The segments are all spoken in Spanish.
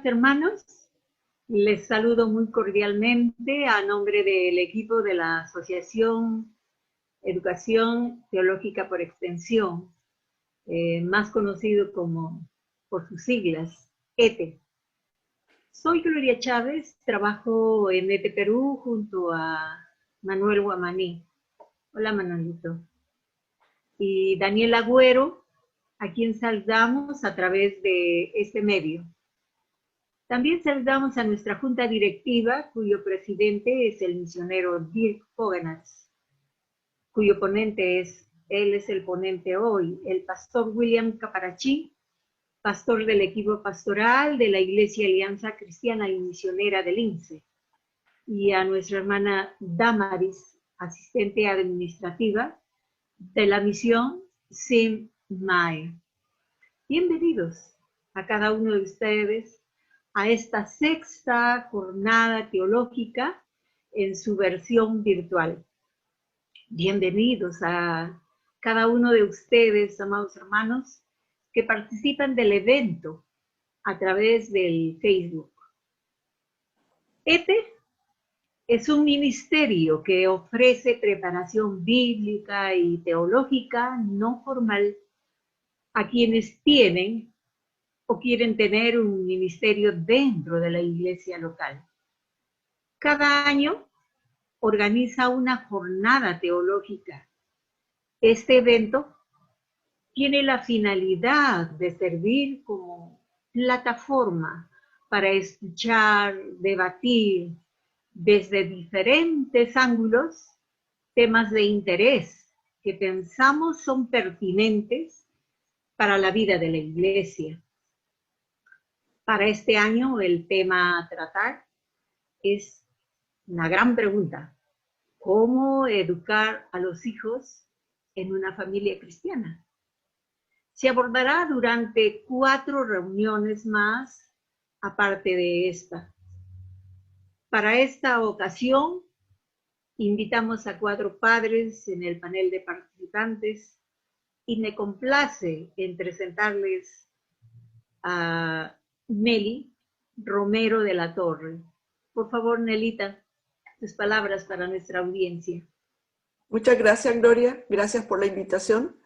hermanos, les saludo muy cordialmente a nombre del equipo de la Asociación Educación Teológica por Extensión, más conocido por sus siglas, ETE. Soy Gloria Chávez, trabajo en ETE Perú junto a Manuel Guamaní. Hola, Manuelito. Y Daniel Agüero, a quien saludamos a través de este medio. También saludamos a nuestra junta directiva, cuyo presidente es el misionero Dirk Poganatz, cuyo ponente él es el ponente hoy, el pastor William Caparachí, pastor del equipo pastoral de la Iglesia Alianza Cristiana y Misionera del INSE, y a nuestra hermana Damaris, asistente administrativa de la misión SIM-MAE. Bienvenidos a cada uno de ustedes a esta sexta jornada teológica en su versión virtual. Bienvenidos a cada uno de ustedes, amados hermanos, que participan del evento a través del Facebook. ETE es un ministerio que ofrece preparación bíblica y teológica no formal a quienes tienen o quieren tener un ministerio dentro de la iglesia local. Cada año organiza una jornada teológica. Este evento tiene la finalidad de servir como plataforma para escuchar, debatir desde diferentes ángulos temas de interés que pensamos son pertinentes para la vida de la iglesia. Para este año el tema a tratar es una gran pregunta: ¿cómo educar a los hijos en una familia cristiana? Se abordará durante 4 reuniones más, aparte de esta. Para esta ocasión, invitamos a 4 padres en el panel de participantes y me complace en presentarles a Nelly Romero de la Torre. Por favor, Nelita, tus palabras para nuestra audiencia. Muchas gracias, Gloria. Gracias por la invitación.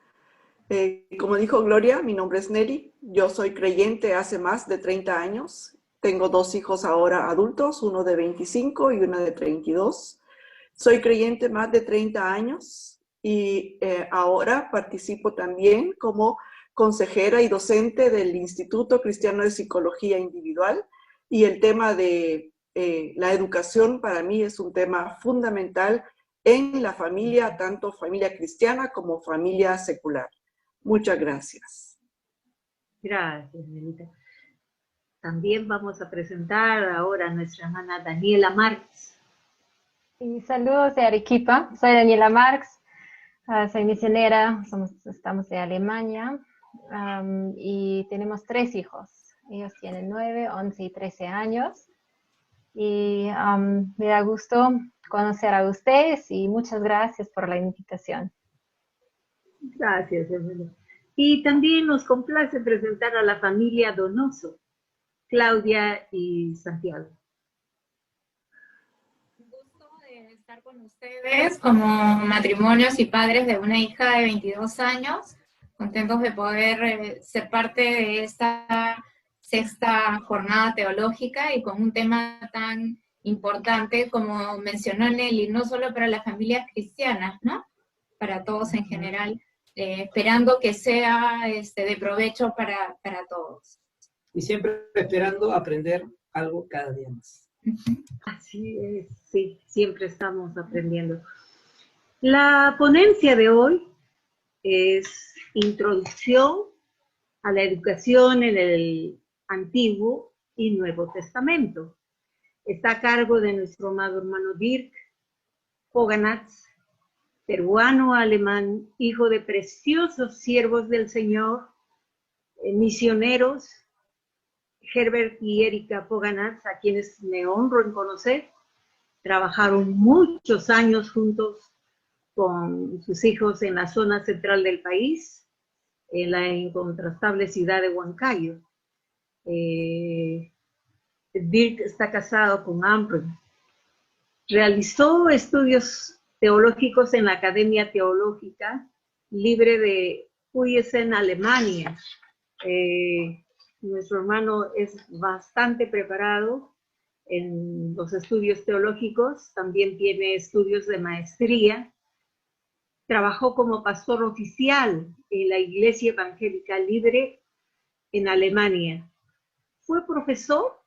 Como dijo Gloria, mi nombre es Nelly. Yo soy creyente hace más de 30 años. Tengo 2 hijos ahora adultos, uno de 25 y una de 32. Soy creyente más de 30 años y ahora participo también como consejera y docente del Instituto Cristiano de Psicología Individual, y el tema de la educación para mí es un tema fundamental en la familia, tanto familia cristiana como familia secular. Muchas gracias. Gracias, Nelita. También vamos a presentar ahora a nuestra hermana Daniela Marx. Y saludos de Arequipa, soy Daniela Marx, soy misionera, estamos de Alemania y tenemos 3 hijos. Ellos tienen 9, 11 y 13 años. Y me da gusto conocer a ustedes y muchas gracias por la invitación. Gracias, hermano. Y también nos complace presentar a la familia Donoso, Claudia y Santiago. Un gusto de estar con ustedes como matrimonios y padres de una hija de 22 años, contentos de poder ser parte de esta sexta jornada teológica y con un tema tan importante como mencionó Nelly, no solo para las familias cristianas, ¿no? Para todos en general, esperando que sea de provecho para todos. Y siempre esperando aprender algo cada día más. Así es, sí, siempre estamos aprendiendo. La ponencia de hoy es Introducción a la educación en el Antiguo y Nuevo Testamento. Está a cargo de nuestro amado hermano Dirk Poganatz, peruano-alemán, hijo de preciosos siervos del Señor, misioneros, Herbert y Erika Poganatz, a quienes me honro en conocer. Trabajaron muchos años juntos con sus hijos en la zona central del país, en la incontrastable ciudad de Huancayo. Dirk está casado con Amber. Realizó estudios teológicos en la Academia Teológica Libre de Puisen, Alemania. Nuestro hermano es bastante preparado en los estudios teológicos, también tiene estudios de maestría. Trabajó como pastor oficial en la Iglesia Evangélica Libre en Alemania. Fue profesor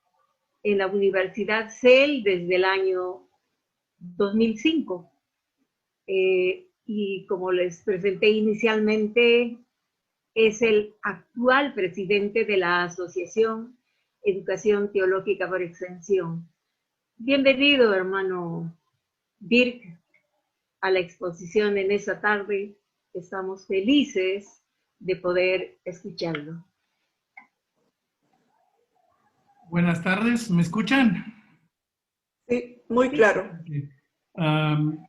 en la Universidad CEL desde el año 2005. Y como les presenté inicialmente, es el actual presidente de la Asociación Educación Teológica por Extensión. Bienvenido, hermano Dirk, a la exposición en esta tarde. Estamos felices de poder escucharlo. Buenas tardes, ¿me escuchan? Sí, muy claro. Okay.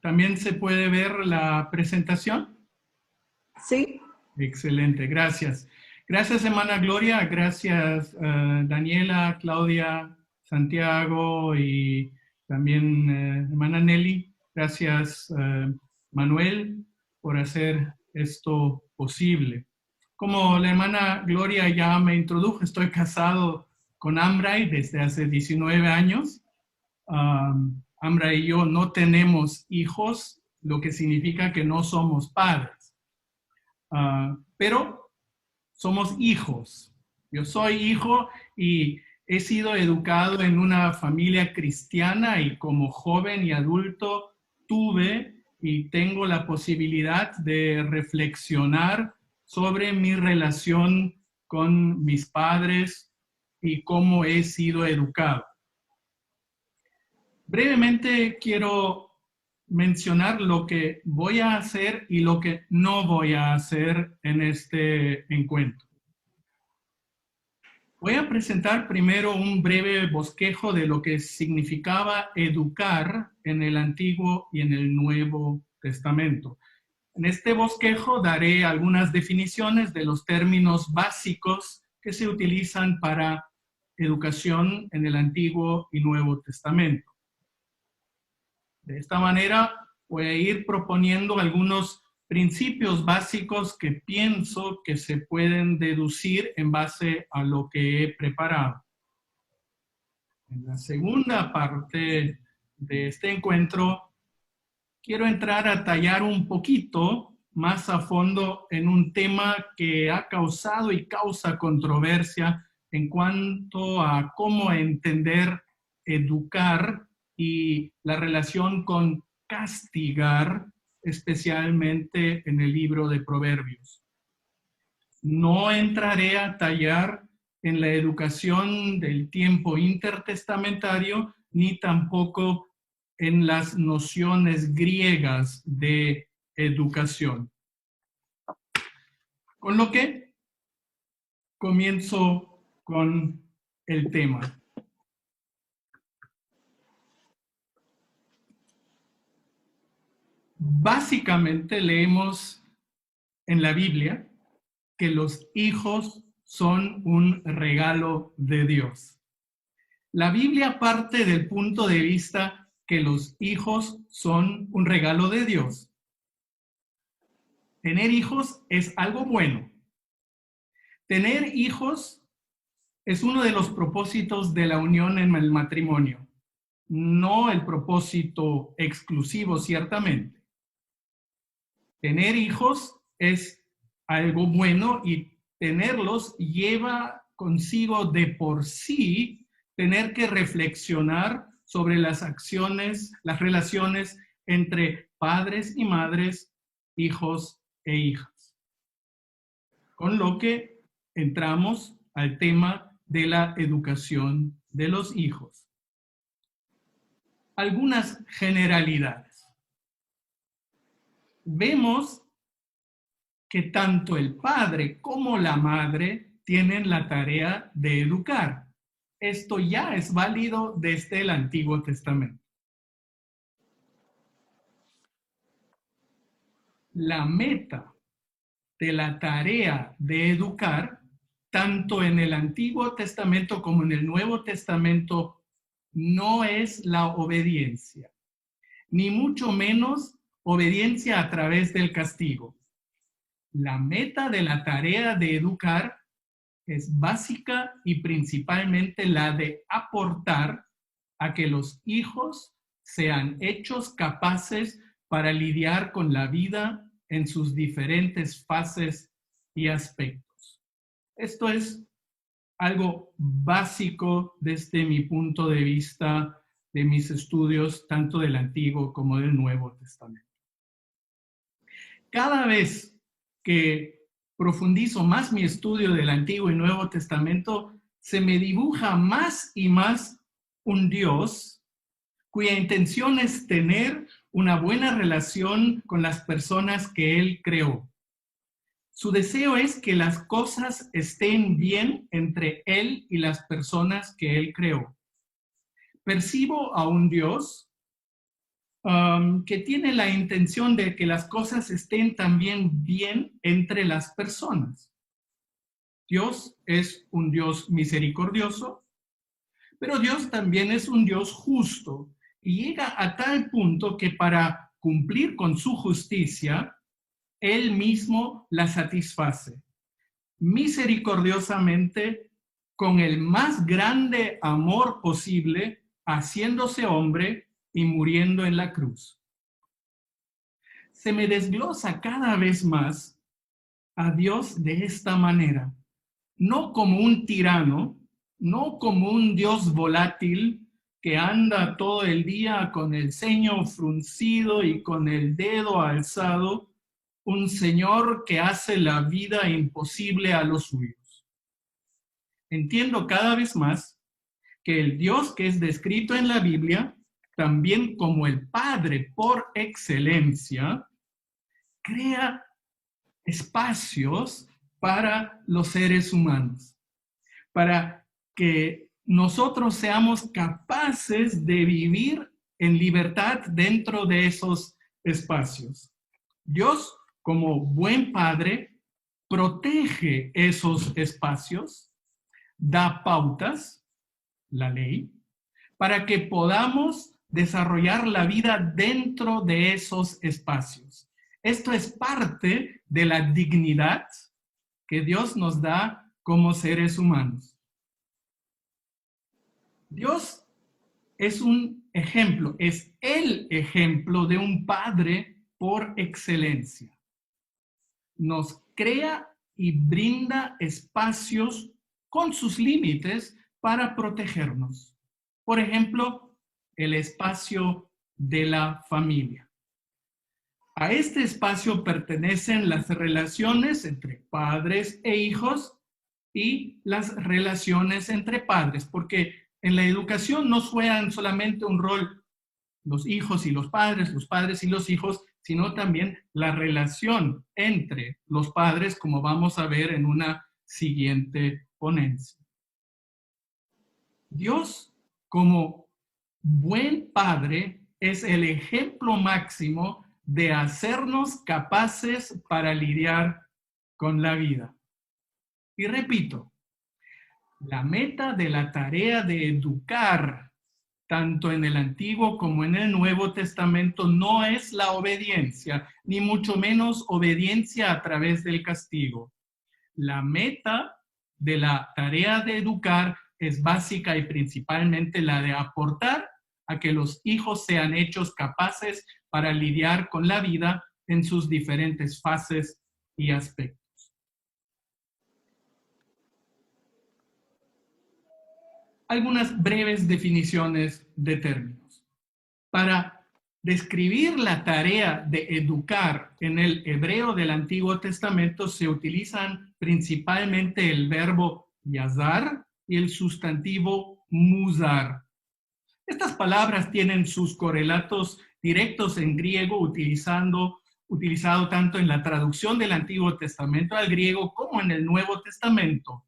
¿También se puede ver la presentación? Sí. Excelente, gracias. Gracias, hermana Gloria, gracias Daniela, Claudia, Santiago y también hermana Nelly. Gracias Manuel por hacer esto posible. Como la hermana Gloria ya me introdujo, estoy casado con Ambray desde hace 19 años. Ambray y yo no tenemos hijos, lo que significa que no somos padres. Pero somos hijos. Yo soy hijo y he sido educado en una familia cristiana y como joven y adulto tuve y tengo la posibilidad de reflexionar sobre mi relación con mis padres y cómo he sido educado. Brevemente quiero mencionar lo que voy a hacer y lo que no voy a hacer en este encuentro. Voy a presentar primero un breve bosquejo de lo que significaba educar en el Antiguo y en el Nuevo Testamento. En este bosquejo daré algunas definiciones de los términos básicos que se utilizan para educación en el Antiguo y Nuevo Testamento. De esta manera voy a ir proponiendo algunos principios básicos que pienso que se pueden deducir en base a lo que he preparado. En la segunda parte de este encuentro, quiero entrar a tallar un poquito más a fondo en un tema que ha causado y causa controversia en cuanto a cómo entender educar y la relación con castigar, especialmente en el libro de Proverbios. No entraré a tallar en la educación del tiempo intertestamentario, ni tampoco en las nociones griegas de educación. Con lo que comienzo con el tema. Básicamente leemos en la Biblia que los hijos son un regalo de Dios. La Biblia parte del punto de vista que los hijos son un regalo de Dios. Tener hijos es algo bueno. Tener hijos es uno de los propósitos de la unión en el matrimonio. No el propósito exclusivo, ciertamente. Tener hijos es algo bueno y tenerlos lleva consigo de por sí tener que reflexionar sobre las acciones, las relaciones entre padres y madres, hijos e hijas. Con lo que entramos al tema de la educación de los hijos. Algunas generalidades. Vemos que tanto el padre como la madre tienen la tarea de educar. Esto ya es válido desde el Antiguo Testamento. La meta de la tarea de educar, tanto en el Antiguo Testamento como en el Nuevo Testamento, no es la obediencia, ni mucho menos obediencia a través del castigo. La meta de la tarea de educar es básica y principalmente la de aportar a que los hijos sean hechos capaces para lidiar con la vida en sus diferentes fases y aspectos. Esto es algo básico desde mi punto de vista de mis estudios, tanto del Antiguo como del Nuevo Testamento. Cada vez que profundizo más mi estudio del Antiguo y Nuevo Testamento, se me dibuja más y más un Dios cuya intención es tener una buena relación con las personas que Él creó. Su deseo es que las cosas estén bien entre Él y las personas que Él creó. Percibo a un Dios que tiene la intención de que las cosas estén también bien entre las personas. Dios es un Dios misericordioso, pero Dios también es un Dios justo y llega a tal punto que para cumplir con su justicia, Él mismo la satisface misericordiosamente con el más grande amor posible, haciéndose hombre y muriendo en la cruz. Se me desglosa cada vez más a Dios de esta manera, no como un tirano, no como un Dios volátil que anda todo el día con el ceño fruncido y con el dedo alzado, un Señor que hace la vida imposible a los suyos. Entiendo cada vez más que el Dios que es descrito en la Biblia, también como el Padre por excelencia, crea espacios para los seres humanos, para que nosotros seamos capaces de vivir en libertad dentro de esos espacios. Dios, como buen padre, protege esos espacios, da pautas, la ley, para que podamos desarrollar la vida dentro de esos espacios. Esto es parte de la dignidad que Dios nos da como seres humanos. Dios es un ejemplo, es el ejemplo de un padre por excelencia. Nos crea y brinda espacios con sus límites para protegernos. Por ejemplo, el espacio de la familia. A este espacio pertenecen las relaciones entre padres e hijos y las relaciones entre padres, porque en la educación no juegan solamente un rol los hijos y los padres y los hijos, sino también la relación entre los padres, como vamos a ver en una siguiente ponencia. Dios, como buen padre, es el ejemplo máximo de hacernos capaces para lidiar con la vida. Y repito, la meta de la tarea de educar, tanto en el Antiguo como en el Nuevo Testamento, no es la obediencia, ni mucho menos obediencia a través del castigo. La meta de la tarea de educar es básica y principalmente la de aportar a que los hijos sean hechos capaces para lidiar con la vida en sus diferentes fases y aspectos. Algunas breves definiciones de términos. Para describir la tarea de educar en el hebreo del Antiguo Testamento se utilizan principalmente el verbo yazar y el sustantivo muzar. Estas palabras tienen sus correlatos directos en griego utilizado tanto en la traducción del Antiguo Testamento al griego como en el Nuevo Testamento.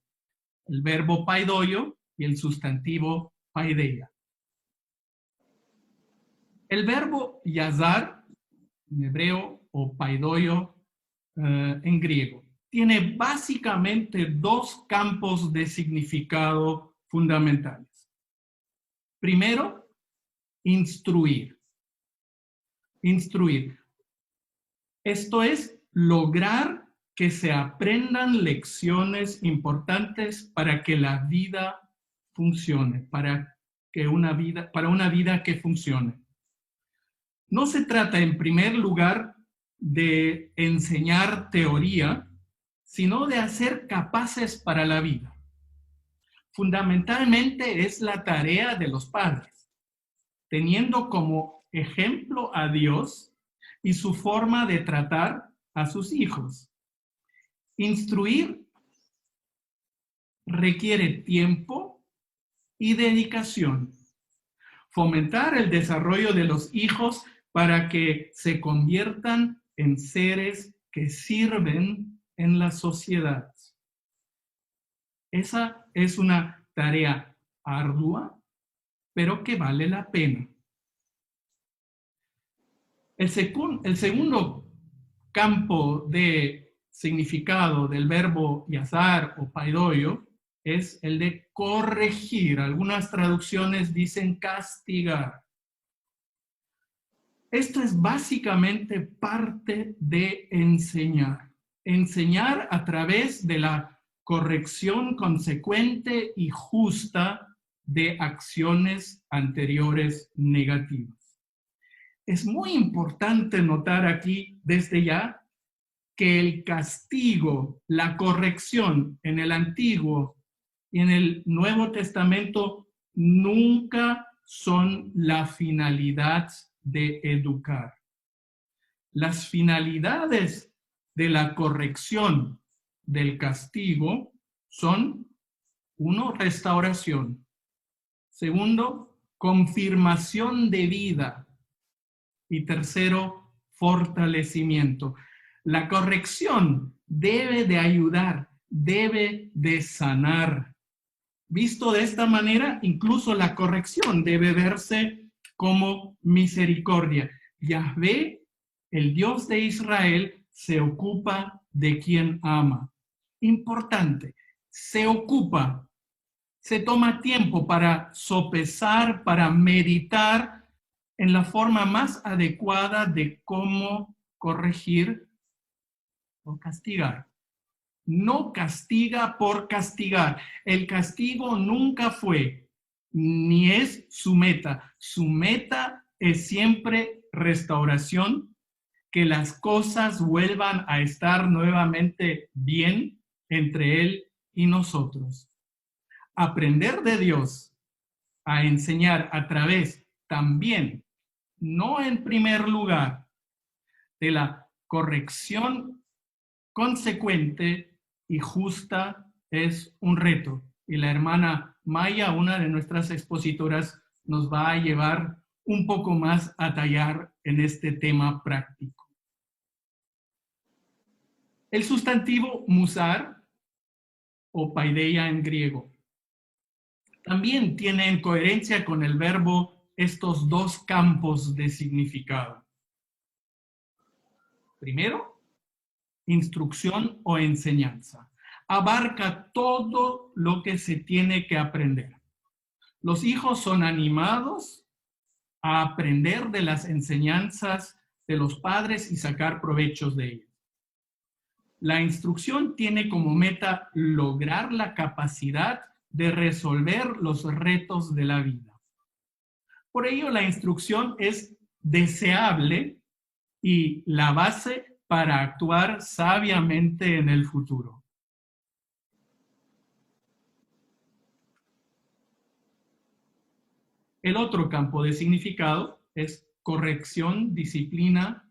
El verbo paidoio y el sustantivo paideia. El verbo yazar en hebreo o paidoio en griego tiene básicamente dos campos de significado fundamentales. Primero, instruir. Instruir. Esto es lograr que se aprendan lecciones importantes para que la vida funcione, para una vida que funcione. No se trata, en primer lugar, de enseñar teoría, sino de hacer capaces para la vida. Fundamentalmente es la tarea de los padres, teniendo como ejemplo a Dios y su forma de tratar a sus hijos. Instruir requiere tiempo y dedicación. Fomentar el desarrollo de los hijos para que se conviertan en seres que sirven en la sociedad. Esa es una tarea ardua, pero que vale la pena. El segundo campo de significado del verbo yazar o paidoio es el de corregir. Algunas traducciones dicen castigar. Esto es básicamente parte de enseñar. Enseñar a través de la corrección consecuente y justa de acciones anteriores negativas. Es muy importante notar aquí desde ya que el castigo, la corrección en el Antiguo y en el Nuevo Testamento nunca son la finalidad de educar. Las finalidades de la corrección, del castigo, son: uno, restauración; segundo, confirmación de vida; y tercero, fortalecimiento. La corrección debe de ayudar, debe de sanar. Visto de esta manera, incluso la corrección debe verse como misericordia. Yahvé, el Dios de Israel, se ocupa de quien ama. Importante, se ocupa, se toma tiempo para sopesar, para meditar en la forma más adecuada de cómo corregir o castigar. No castiga por castigar. El castigo nunca fue ni es su meta. Su meta es siempre restauración, que las cosas vuelvan a estar nuevamente bien entre Él y nosotros. Aprender de Dios a enseñar a través también, no en primer lugar, de la corrección consecuente y justa es un reto. Y la hermana Maya, una de nuestras expositoras, nos va a llevar un poco más a tallar en este tema práctico. El sustantivo musar o paideia en griego también tiene en coherencia con el verbo estos dos campos de significado. Primero, instrucción o enseñanza. Abarca todo lo que se tiene que aprender. Los hijos son animados a aprender de las enseñanzas de los padres y sacar provechos de ellas. La instrucción tiene como meta lograr la capacidad de resolver los retos de la vida. Por ello, la instrucción es deseable y la base para actuar sabiamente en el futuro. El otro campo de significado es corrección, disciplina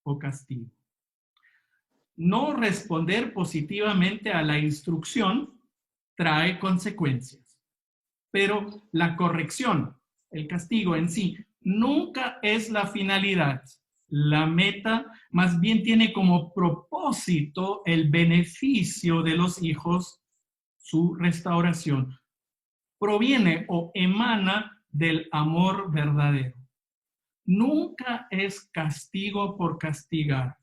o castigo. No responder positivamente a la instrucción trae consecuencias, pero la corrección, el castigo en sí, nunca es la finalidad. La meta más bien tiene como propósito el beneficio de los hijos, su restauración. Proviene o emana del amor verdadero. Nunca es castigo por castigar,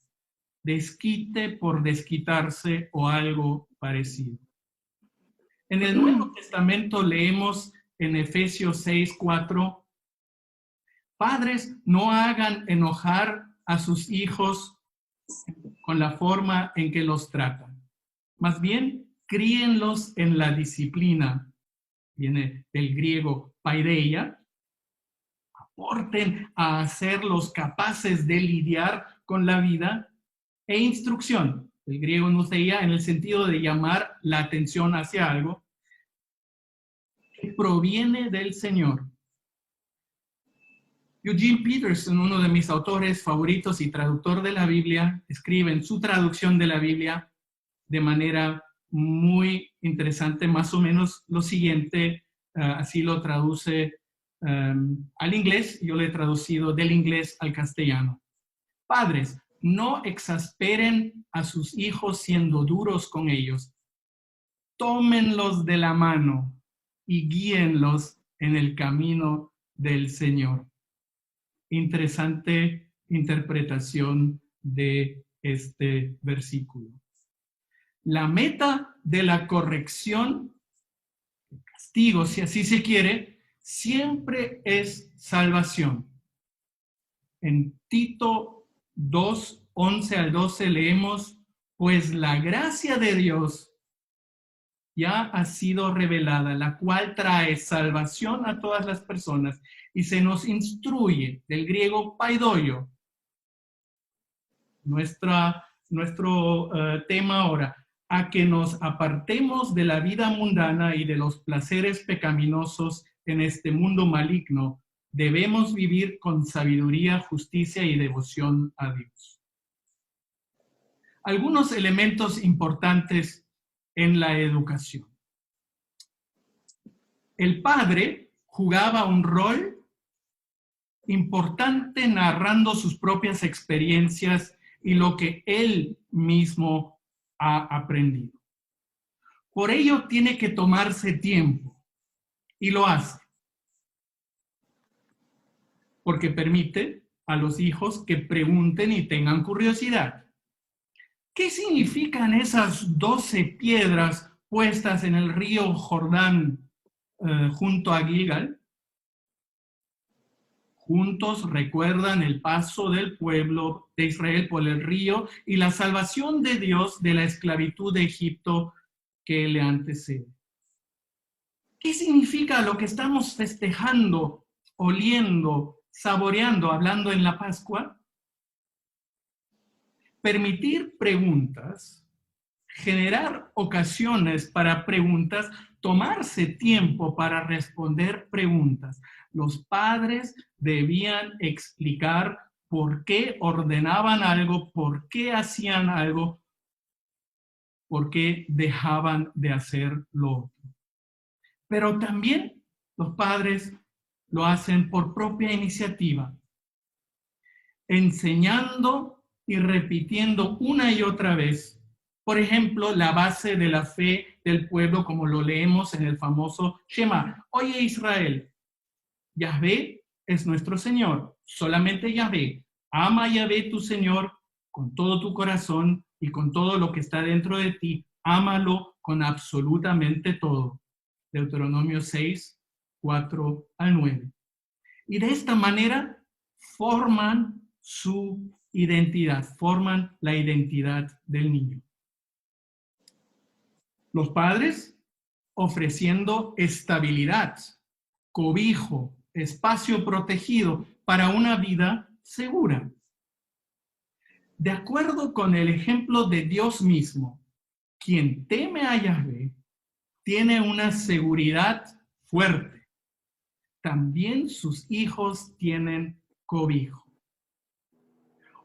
desquite por desquitarse o algo parecido. En el Nuevo Testamento leemos en Efesios 6:4, padres, no hagan enojar a sus hijos con la forma en que los tratan. Más bien, críenlos en la disciplina. Viene del griego paideia. Aporten a hacerlos capaces de lidiar con la vida, e instrucción, el griego noutheia, en el sentido de llamar la atención hacia algo que proviene del Señor. Eugene Peterson, uno de mis autores favoritos y traductor de la Biblia, escribe en su traducción de la Biblia de manera muy interesante, más o menos lo siguiente, así lo traduce al inglés, yo lo he traducido del inglés al castellano. Padres, no exasperen a sus hijos siendo duros con ellos. Tómenlos de la mano y guíenlos en el camino del Señor. Interesante interpretación de este versículo. La meta de la corrección, el castigo, si así se quiere, siempre es salvación. En Tito 2, 11 al 12 leemos, pues la gracia de Dios ya ha sido revelada, la cual trae salvación a todas las personas y se nos instruye, del griego paidoio, nuestro tema ahora, a que nos apartemos de la vida mundana y de los placeres pecaminosos en este mundo maligno. Debemos vivir con sabiduría, justicia y devoción a Dios. Algunos elementos importantes en la educación. El padre jugaba un rol importante narrando sus propias experiencias y lo que él mismo ha aprendido. Por ello tiene que tomarse tiempo y lo hace, porque permite a los hijos que pregunten y tengan curiosidad. ¿Qué significan esas 12 piedras puestas en el río Jordán junto a Gilgal? Juntos recuerdan el paso del pueblo de Israel por el río y la salvación de Dios de la esclavitud de Egipto que le antecede. ¿Qué significa lo que estamos festejando, oliendo, saboreando, hablando en la Pascua? Permitir preguntas, generar ocasiones para preguntas, tomarse tiempo para responder preguntas. Los padres debían explicar por qué ordenaban algo, por qué hacían algo, por qué dejaban de hacer lo otro. Pero también los padres lo hacen por propia iniciativa, enseñando y repitiendo una y otra vez. Por ejemplo, la base de la fe del pueblo, como lo leemos en el famoso Shema. Oye Israel, Yahvé es nuestro Señor, solamente Yahvé. Ama a Yahvé tu Señor con todo tu corazón y con todo lo que está dentro de ti. Ámalo con absolutamente todo. Deuteronomio 6, 4 al 9. Y de esta manera forman su identidad, forman la identidad del niño. Los padres ofreciendo estabilidad, cobijo, espacio protegido para una vida segura. De acuerdo con el ejemplo de Dios mismo, quien teme a Yahvé tiene una seguridad fuerte. También sus hijos tienen cobijo.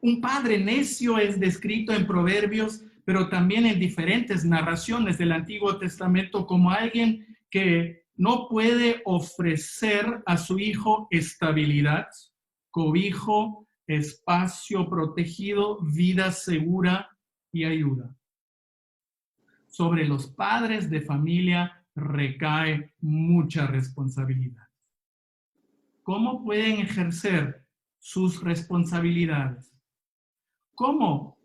Un padre necio es descrito en Proverbios, pero también en diferentes narraciones del Antiguo Testamento como alguien que no puede ofrecer a su hijo estabilidad, cobijo, espacio protegido, vida segura y ayuda. Sobre los padres de familia recae mucha responsabilidad. ¿Cómo pueden ejercer sus responsabilidades? ¿Cómo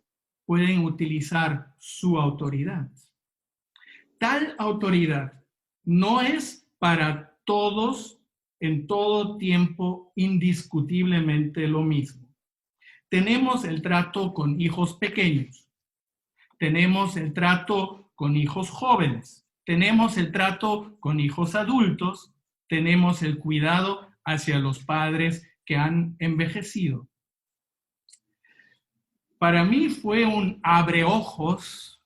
pueden utilizar su autoridad? Tal autoridad no es para todos en todo tiempo indiscutiblemente lo mismo. Tenemos el trato con hijos pequeños, tenemos el trato con hijos jóvenes, tenemos el trato con hijos adultos, tenemos el cuidado hacia los padres que han envejecido. Para mí fue un abreojos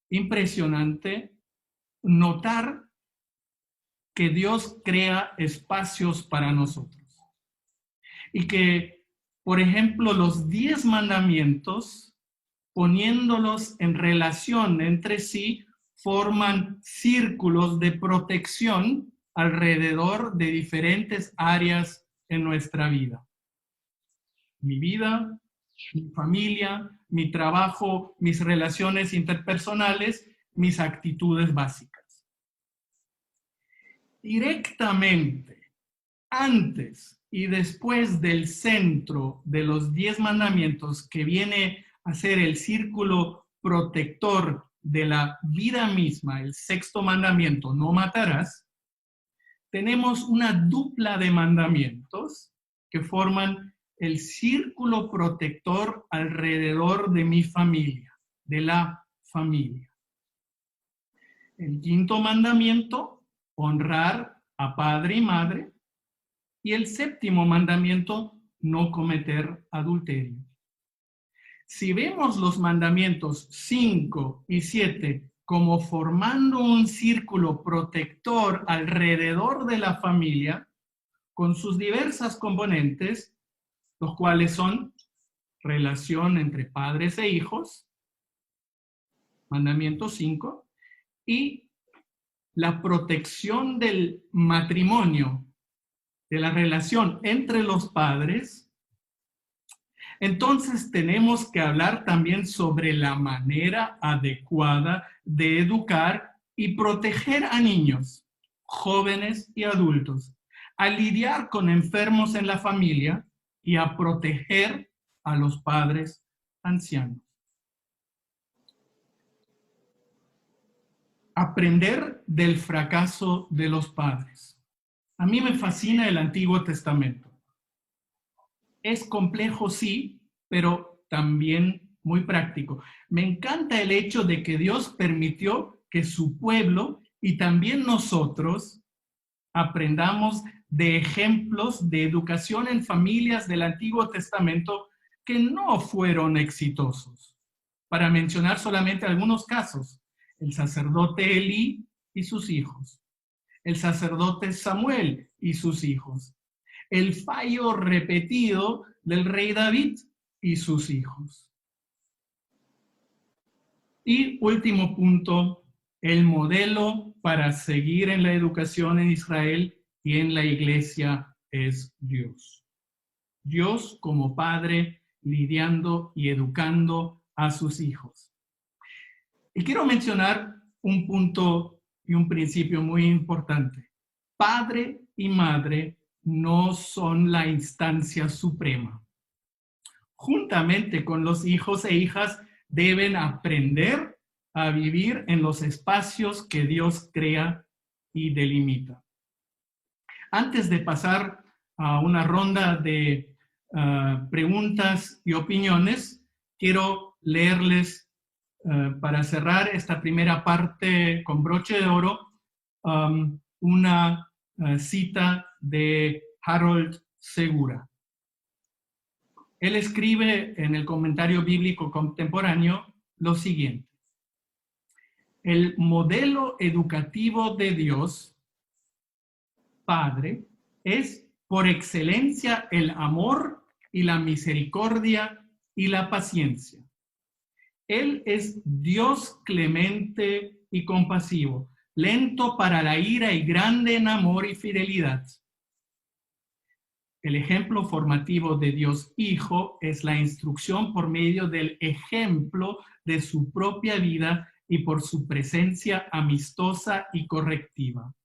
impresionante notar que Dios crea espacios para nosotros. Y que, por ejemplo, los 10 mandamientos, poniéndolos en relación entre sí, forman círculos de protección alrededor de diferentes áreas en nuestra vida. Mi vida, mi familia, mi trabajo, mis relaciones interpersonales, mis actitudes básicas. Directamente, antes y después del centro de los 10 mandamientos, que viene a ser el círculo protector de la vida misma, el 6º mandamiento, no matarás, tenemos una dupla de mandamientos que forman el círculo protector alrededor de mi familia, de la familia. El 5º mandamiento, honrar a padre y madre. Y el 7º mandamiento, no cometer adulterio. Si vemos los mandamientos 5 y 7 como formando un círculo protector alrededor de la familia, con sus diversas componentes, los cuales son relación entre padres e hijos, mandamiento 5, y la protección del matrimonio, de la relación entre los padres, entonces tenemos que hablar también sobre la manera adecuada de educar y proteger a niños, jóvenes y adultos, a lidiar con enfermos en la familia y a proteger a los padres ancianos. Aprender del fracaso de los padres. A mí me fascina el Antiguo Testamento. Es complejo, sí, pero también muy práctico. Me encanta el hecho de que Dios permitió que su pueblo y también nosotros aprendamos de ejemplos de educación en familias del Antiguo Testamento que no fueron exitosos. Para mencionar solamente algunos casos, el sacerdote Elí y sus hijos, el sacerdote Samuel y sus hijos, el fallo repetido del rey David y sus hijos. Y último punto, el modelo para seguir en la educación en Israel y en la iglesia es Dios. Dios como padre lidiando y educando a sus hijos. Y quiero mencionar un punto y un principio muy importante. Padre y madre no son la instancia suprema. Juntamente con los hijos e hijas deben aprender a vivir en los espacios que Dios crea y delimita. Antes de pasar a una ronda de preguntas y opiniones, quiero leerles para cerrar esta primera parte con broche de oro, una cita de Harold Segura. Él escribe en el Comentario Bíblico Contemporáneo lo siguiente: el modelo educativo de Dios, Padre, es por excelencia el amor y la misericordia y la paciencia. Él es Dios clemente y compasivo, lento para la ira y grande en amor y fidelidad. El ejemplo formativo de Dios Hijo es la instrucción por medio del ejemplo de su propia vida y por su presencia amistosa y correctiva.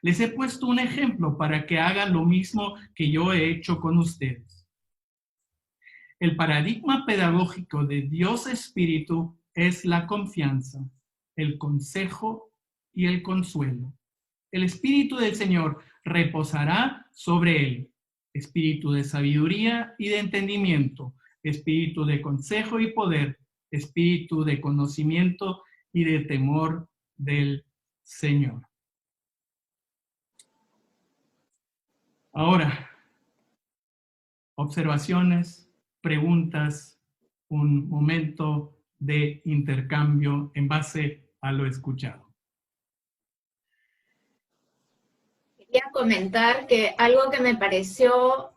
Les he puesto un ejemplo para que hagan lo mismo que yo he hecho con ustedes. El paradigma pedagógico de Dios Espíritu es la confianza, el consejo y el consuelo. El Espíritu del Señor reposará sobre él. Espíritu de sabiduría y de entendimiento, espíritu de consejo y poder, espíritu de conocimiento y de temor del Señor. Ahora, observaciones, preguntas, un momento de intercambio en base a lo escuchado. Quería comentar que algo que me pareció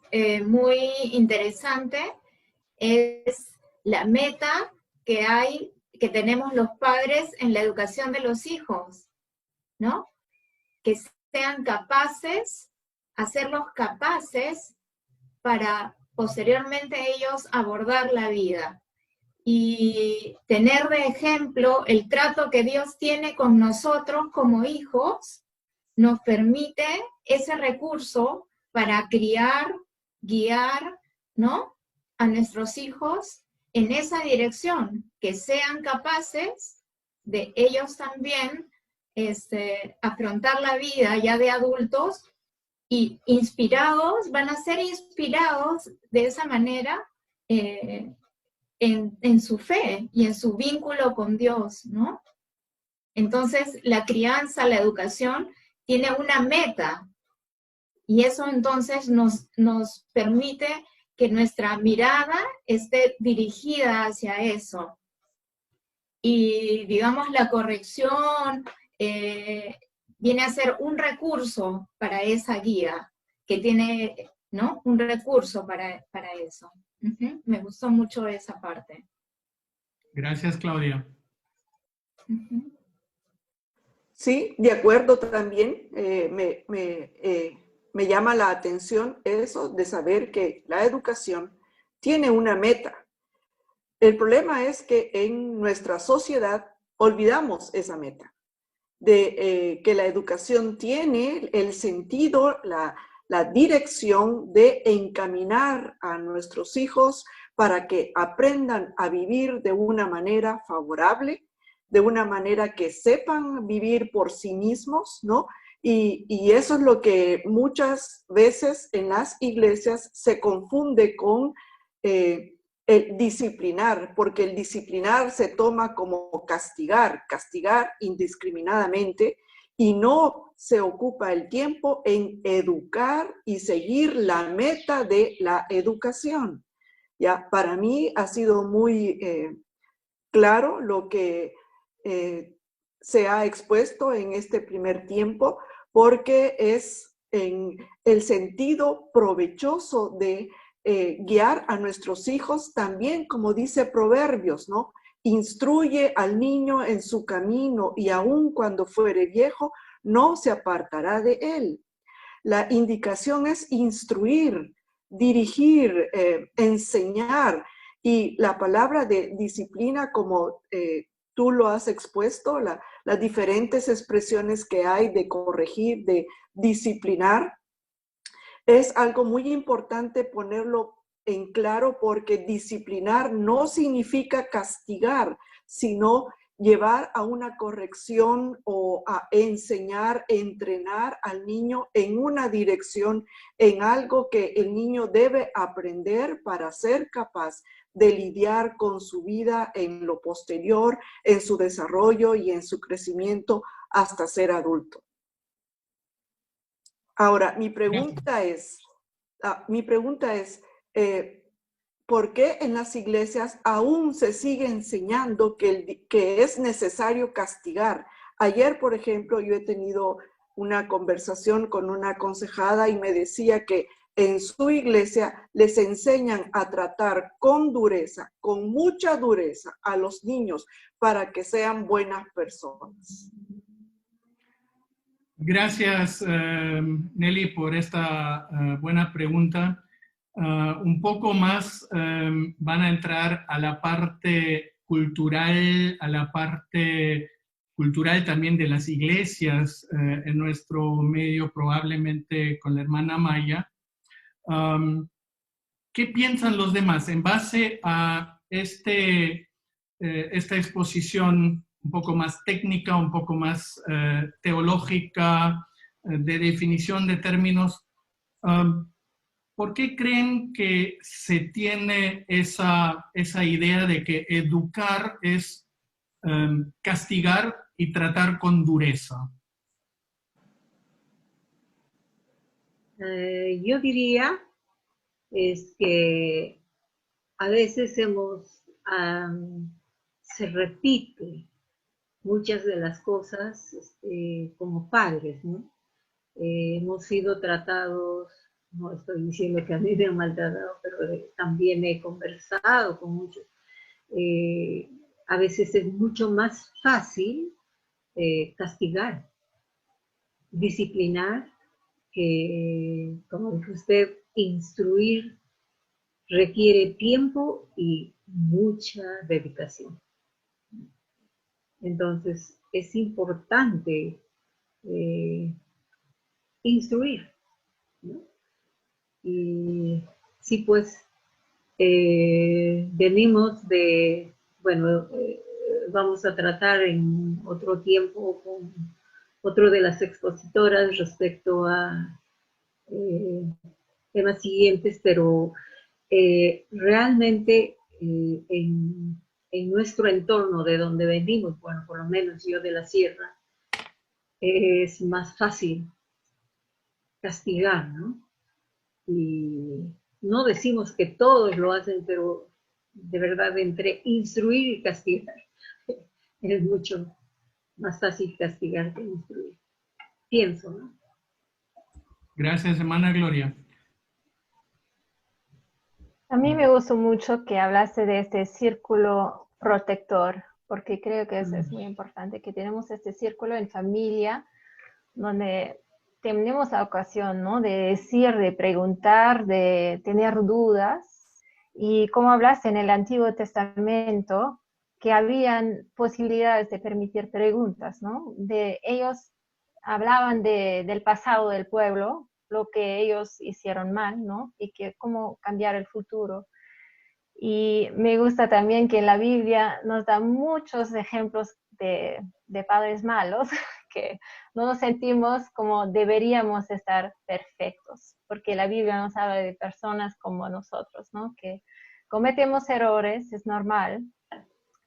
muy interesante es la meta que tenemos los padres en la educación de los hijos, ¿no? Que sean capaces, hacerlos capaces para posteriormente ellos abordar la vida y tener de ejemplo el trato que Dios tiene con nosotros como hijos, nos permite ese recurso para criar, guiar, ¿no?, a nuestros hijos en esa dirección, que sean capaces de ellos también afrontar la vida ya de adultos y inspirados, van a ser inspirados de esa manera en su fe y en su vínculo con Dios, ¿no? Entonces, la crianza, la educación, tiene una meta, y eso entonces nos permite que nuestra mirada esté dirigida hacia eso. Y, digamos, la corrección viene a ser un recurso para esa guía, que tiene, ¿no?, un recurso para eso. Me gustó mucho esa parte. Gracias, Claudia. Sí, de acuerdo también. Me llama la atención eso de saber que la educación tiene una meta. El problema es que en nuestra sociedad olvidamos esa meta, de que la educación tiene el sentido, la dirección de encaminar a nuestros hijos para que aprendan a vivir de una manera favorable, de una manera que sepan vivir por sí mismos, ¿no? Y eso es lo que muchas veces en las iglesias se confunde con el disciplinar, porque el disciplinar se toma como castigar indiscriminadamente, y no se ocupa el tiempo en educar y seguir la meta de la educación. Ya, para mí ha sido muy claro lo que se ha expuesto en este primer tiempo, porque es en el sentido provechoso de guiar a nuestros hijos, también como dice Proverbios, ¿no? Instruye al niño en su camino y aun cuando fuere viejo, no se apartará de él. La indicación es instruir, dirigir, enseñar, y la palabra de disciplina, como tú lo has expuesto, las diferentes expresiones que hay de corregir, de disciplinar, es algo muy importante ponerlo en claro, porque disciplinar no significa castigar, sino llevar a una corrección o a enseñar, entrenar al niño en una dirección, en algo que el niño debe aprender para ser capaz de lidiar con su vida en lo posterior, en su desarrollo y en su crecimiento hasta ser adulto. Ahora, mi pregunta es, ¿por qué en las iglesias aún se sigue enseñando que es necesario castigar? Ayer, por ejemplo, yo he tenido una conversación con una aconsejada y me decía que en su iglesia les enseñan a tratar con dureza, con mucha dureza, a los niños para que sean buenas personas. Gracias, Nelly, por esta buena pregunta. Un poco más van a entrar a la parte cultural, también de las iglesias en nuestro medio, probablemente con la hermana Maya. ¿Qué piensan los demás en base a esta exposición un poco más técnica, un poco más teológica, de definición de términos, ¿por qué creen que se tiene esa idea de que educar es castigar y tratar con dureza? Yo diría es que a veces se repite muchas de las cosas como padres, ¿no? Hemos sido tratados, no estoy diciendo que a mí me han maltratado, pero también he conversado con muchos. A veces es mucho más fácil castigar, disciplinar, que, como dijo usted, instruir requiere tiempo y mucha dedicación. Entonces, es importante instruir, ¿no? Y sí, pues, venimos de, bueno, vamos a tratar en otro tiempo con otro de las expositoras respecto a temas siguientes, pero realmente en nuestro entorno de donde venimos, bueno, por lo menos yo de la sierra, es más fácil castigar, ¿no? Y no decimos que todos lo hacen, pero de verdad entre instruir y castigar es mucho más fácil castigar que instruir. Pienso, ¿no? Gracias, hermana Gloria. A mí me gustó mucho que hablaste de este círculo protector, porque creo que eso es muy importante, que tenemos este círculo en familia, donde tenemos la ocasión, ¿no?, de decir, de preguntar, de tener dudas, y como hablaste en el Antiguo Testamento, que habían posibilidades de permitir preguntas, ¿no? Ellos hablaban del pasado del pueblo, lo que ellos hicieron mal, ¿no? Y que cómo cambiar el futuro. Y me gusta también que en la Biblia nos da muchos ejemplos de padres malos, que no nos sentimos como deberíamos estar perfectos, porque la Biblia nos habla de personas como nosotros, ¿no? Que cometemos errores, es normal,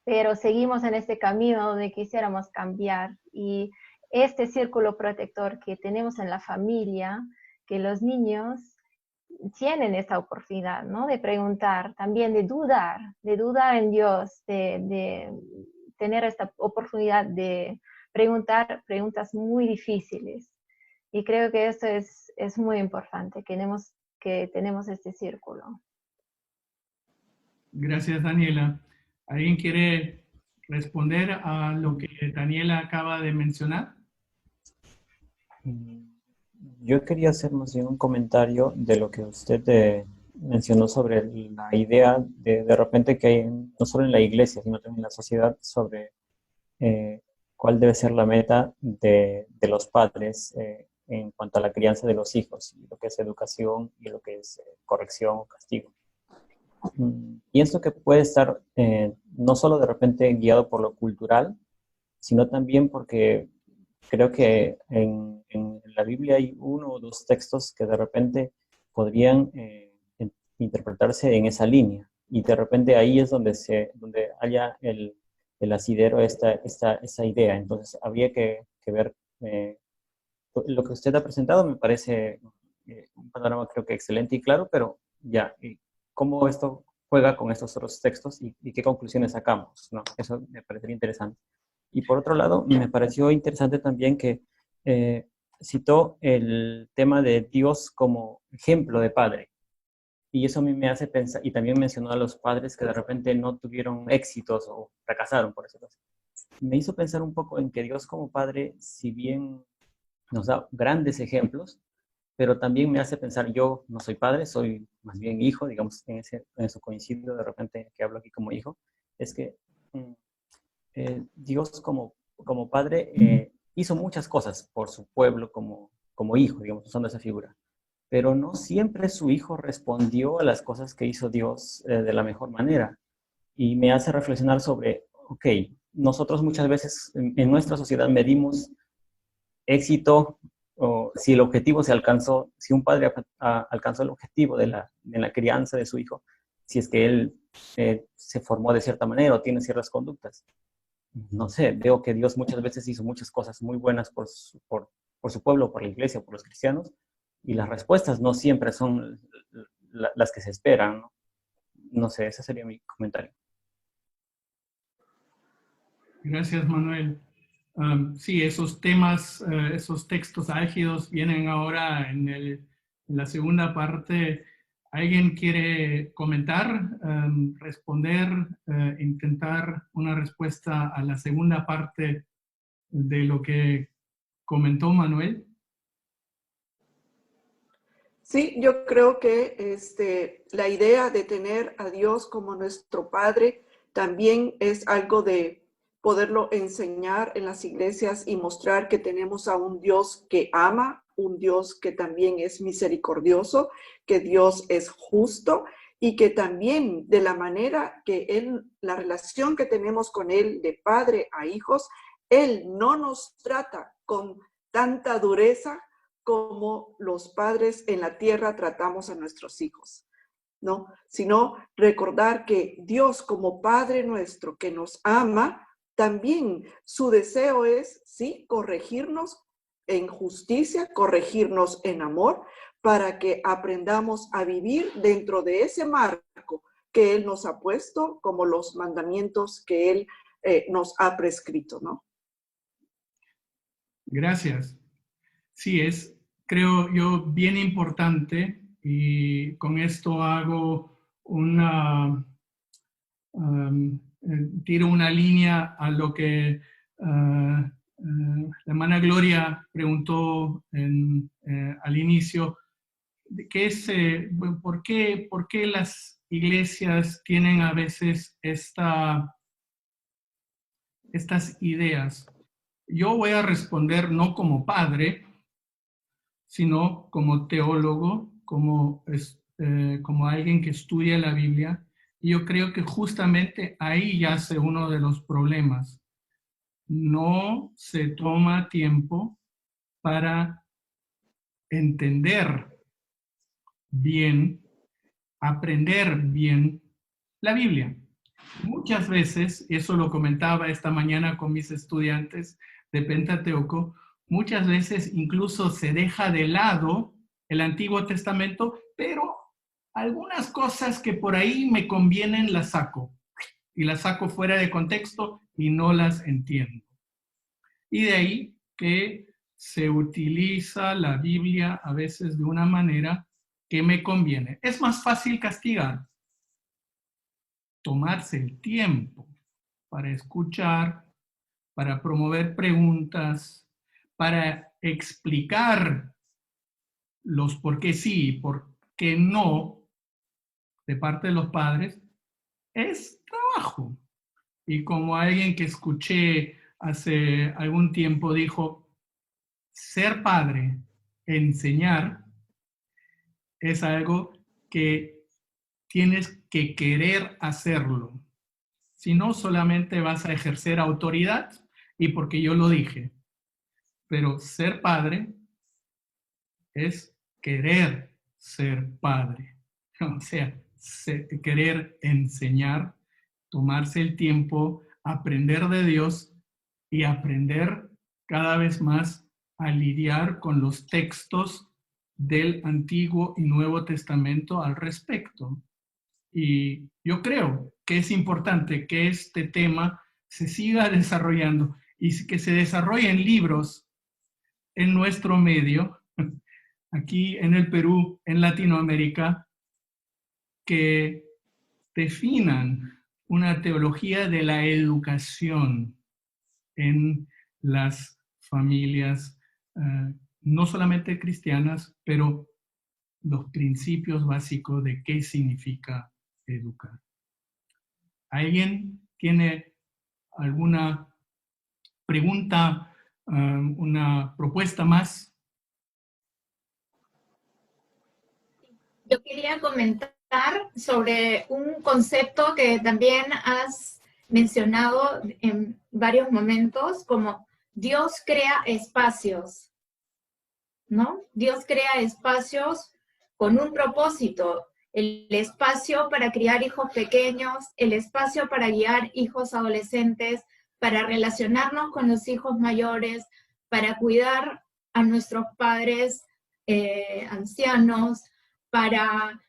pero seguimos en este camino donde quisiéramos cambiar. Y este círculo protector que tenemos en la familia, que los niños tienen esta oportunidad, ¿no?, de preguntar, también de dudar en Dios, de tener esta oportunidad de preguntar preguntas muy difíciles. Y creo que esto es muy importante, que tenemos este círculo. Gracias, Daniela. ¿Alguien quiere responder a lo que Daniela acaba de mencionar? Yo quería hacer más bien un comentario de lo que usted mencionó sobre la idea de repente que hay, no solo en la iglesia, sino también en la sociedad, sobre cuál debe ser la meta de los padres en cuanto a la crianza de los hijos, lo que es educación y lo que es corrección o castigo. Pienso que puede estar no solo de repente guiado por lo cultural, sino también porque creo que en la Biblia hay uno o dos textos que de repente podrían interpretarse en esa línea. Y de repente ahí es donde haya el asidero esa idea. Entonces habría que ver lo que usted ha presentado. Me parece un panorama creo que excelente y claro, pero ya, cómo esto juega con estos otros textos y qué conclusiones sacamos, ¿no? Eso me parecería interesante. Y por otro lado, me pareció interesante también que citó el tema de Dios como ejemplo de padre. Y eso a mí me hace pensar, y también mencionó a los padres que de repente no tuvieron éxitos o fracasaron, por decirlo así. Me hizo pensar un poco en que Dios como padre, si bien nos da grandes ejemplos, pero también me hace pensar, yo no soy padre, soy más bien hijo, digamos, en eso coincido de repente que hablo aquí como hijo, es que Dios como padre hizo muchas cosas por su pueblo como hijo, digamos, usando esa figura. Pero no siempre su hijo respondió a las cosas que hizo Dios de la mejor manera. Y me hace reflexionar sobre, nosotros muchas veces en nuestra sociedad medimos éxito o si el objetivo se alcanzó, si un padre alcanzó el objetivo en la crianza de su hijo, si es que él se formó de cierta manera o tiene ciertas conductas. No sé, veo que Dios muchas veces hizo muchas cosas muy buenas por su pueblo, por la iglesia, por los cristianos, y las respuestas no siempre son las que se esperan, ¿no? No sé, ese sería mi comentario. Gracias, Manuel. Sí, esos temas, esos textos álgidos vienen ahora en la segunda parte. ¿Alguien quiere comentar, responder, intentar una respuesta a la segunda parte de lo que comentó Manuel? Sí, yo creo que la idea de tener a Dios como nuestro Padre también es algo de poderlo enseñar en las iglesias y mostrar que tenemos a un Dios que ama, un Dios que también es misericordioso, que Dios es justo y que también de la manera que Él, la relación que tenemos con Él de padre a hijos, Él no nos trata con tanta dureza como los padres en la tierra tratamos a nuestros hijos, ¿no? Sino recordar que Dios como Padre nuestro que nos ama, también su deseo es, sí, corregirnos en justicia, corregirnos en amor, para que aprendamos a vivir dentro de ese marco que Él nos ha puesto, como los mandamientos que Él nos ha prescrito, ¿no? Gracias. Sí, es, creo yo, bien importante, y con esto hago tiro una línea a lo que la hermana Gloria preguntó al inicio, que es, ¿por qué las iglesias tienen a veces estas ideas? Yo voy a responder no como padre, sino como teólogo, como alguien que estudia la Biblia. Y yo creo que justamente ahí yace uno de los problemas. No se toma tiempo para entender bien, aprender bien la Biblia. Muchas veces, eso lo comentaba esta mañana con mis estudiantes de Pentateuco, muchas veces incluso se deja de lado el Antiguo Testamento, pero algunas cosas que por ahí me convienen las saco, y las saco fuera de contexto y no las entiendo. Y de ahí que se utiliza la Biblia a veces de una manera que me conviene. Es más fácil castigar, tomarse el tiempo para escuchar, para promover preguntas, para explicar los por qué sí y por qué no de parte de los padres, es trabajo. Y como alguien que escuché hace algún tiempo dijo, ser padre, enseñar, es algo que tienes que querer hacerlo. Si no, solamente vas a ejercer autoridad y porque yo lo dije. Pero ser padre es querer ser padre. O sea, querer enseñar, tomarse el tiempo, aprender de Dios y aprender cada vez más a lidiar con los textos del Antiguo y Nuevo Testamento al respecto. Y yo creo que es importante que este tema se siga desarrollando y que se desarrollen libros en nuestro medio, aquí en el Perú, en Latinoamérica, que definan una teología de la educación en las familias, no solamente cristianas, pero los principios básicos de qué significa educar. ¿Alguien tiene alguna pregunta, una propuesta más? Yo quería comentar sobre un concepto que también has mencionado en varios momentos, como Dios crea espacios. ¿no? Dios crea espacios con un propósito, el espacio para criar hijos pequeños, el espacio para guiar hijos adolescentes, para relacionarnos con los hijos mayores, para cuidar a nuestros padres ancianos, para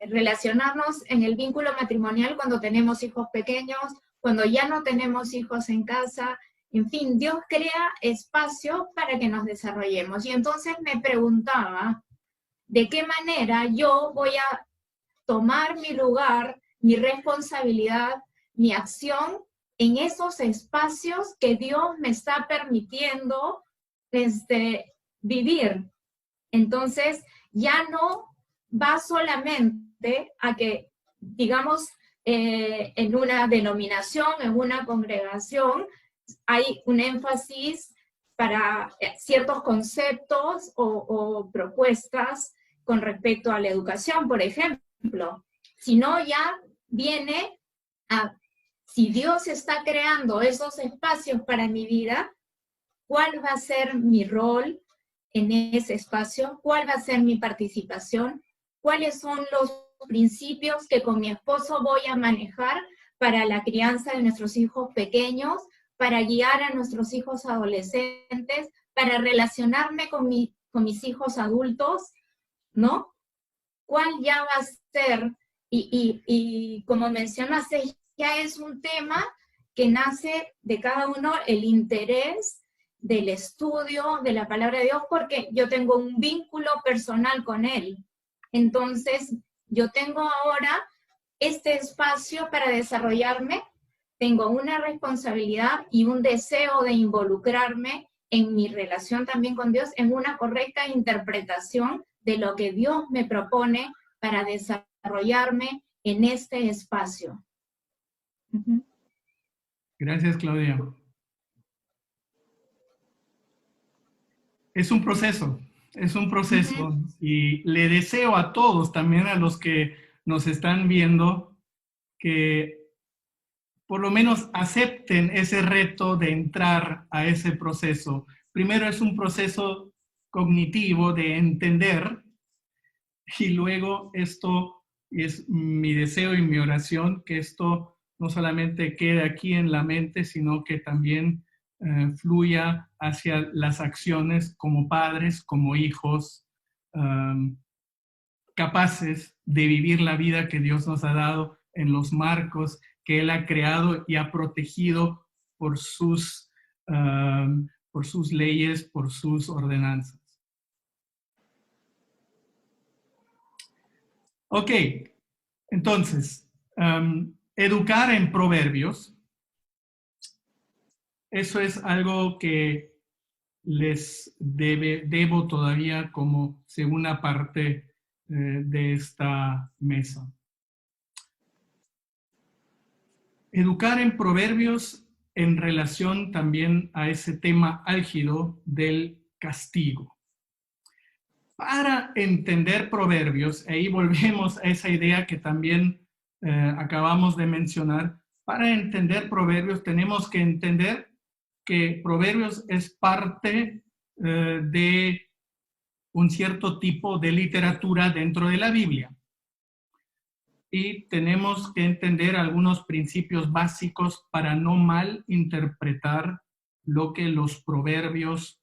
relacionarnos en el vínculo matrimonial cuando tenemos hijos pequeños, cuando ya no tenemos hijos en casa. En fin, Dios crea espacio para que nos desarrollemos. Y entonces me preguntaba, ¿de qué manera yo voy a tomar mi lugar, mi responsabilidad, mi acción en esos espacios que Dios me está permitiendo vivir? Entonces, ya no va solamente a que, digamos, en una denominación, en una congregación, hay un énfasis para ciertos conceptos o propuestas con respecto a la educación, por ejemplo, sino ya viene a, si Dios está creando esos espacios para mi vida, ¿cuál va a ser mi rol en ese espacio? ¿Cuál va a ser mi participación? ¿Cuáles son los principios que con mi esposo voy a manejar para la crianza de nuestros hijos pequeños, para guiar a nuestros hijos adolescentes, para relacionarme con mis hijos adultos, ¿no? ¿Cuál ya va a ser? Y como mencionaste, ya es un tema que nace de cada uno, el interés del estudio de la palabra de Dios, porque yo tengo un vínculo personal con Él. Entonces, yo tengo ahora este espacio para desarrollarme, tengo una responsabilidad y un deseo de involucrarme en mi relación también con Dios, en una correcta interpretación de lo que Dios me propone para desarrollarme en este espacio. Gracias, Claudia. Es un proceso y le deseo a todos, también a los que nos están viendo, que por lo menos acepten ese reto de entrar a ese proceso. Primero es un proceso cognitivo de entender, y luego esto es mi deseo y mi oración, que esto no solamente quede aquí en la mente, sino que también fluya hacia las acciones como padres, como hijos, capaces de vivir la vida que Dios nos ha dado en los marcos que Él ha creado y ha protegido por sus leyes, por sus ordenanzas. Ok, entonces, educar en proverbios, eso es algo que les debo todavía como segunda parte de esta mesa. Educar en proverbios en relación también a ese tema álgido del castigo. Para entender proverbios, ahí volvemos a esa idea que también acabamos de mencionar. Para entender proverbios tenemos que entender que proverbios es parte de un cierto tipo de literatura dentro de la Biblia. Y tenemos que entender algunos principios básicos para no mal interpretar lo que los proverbios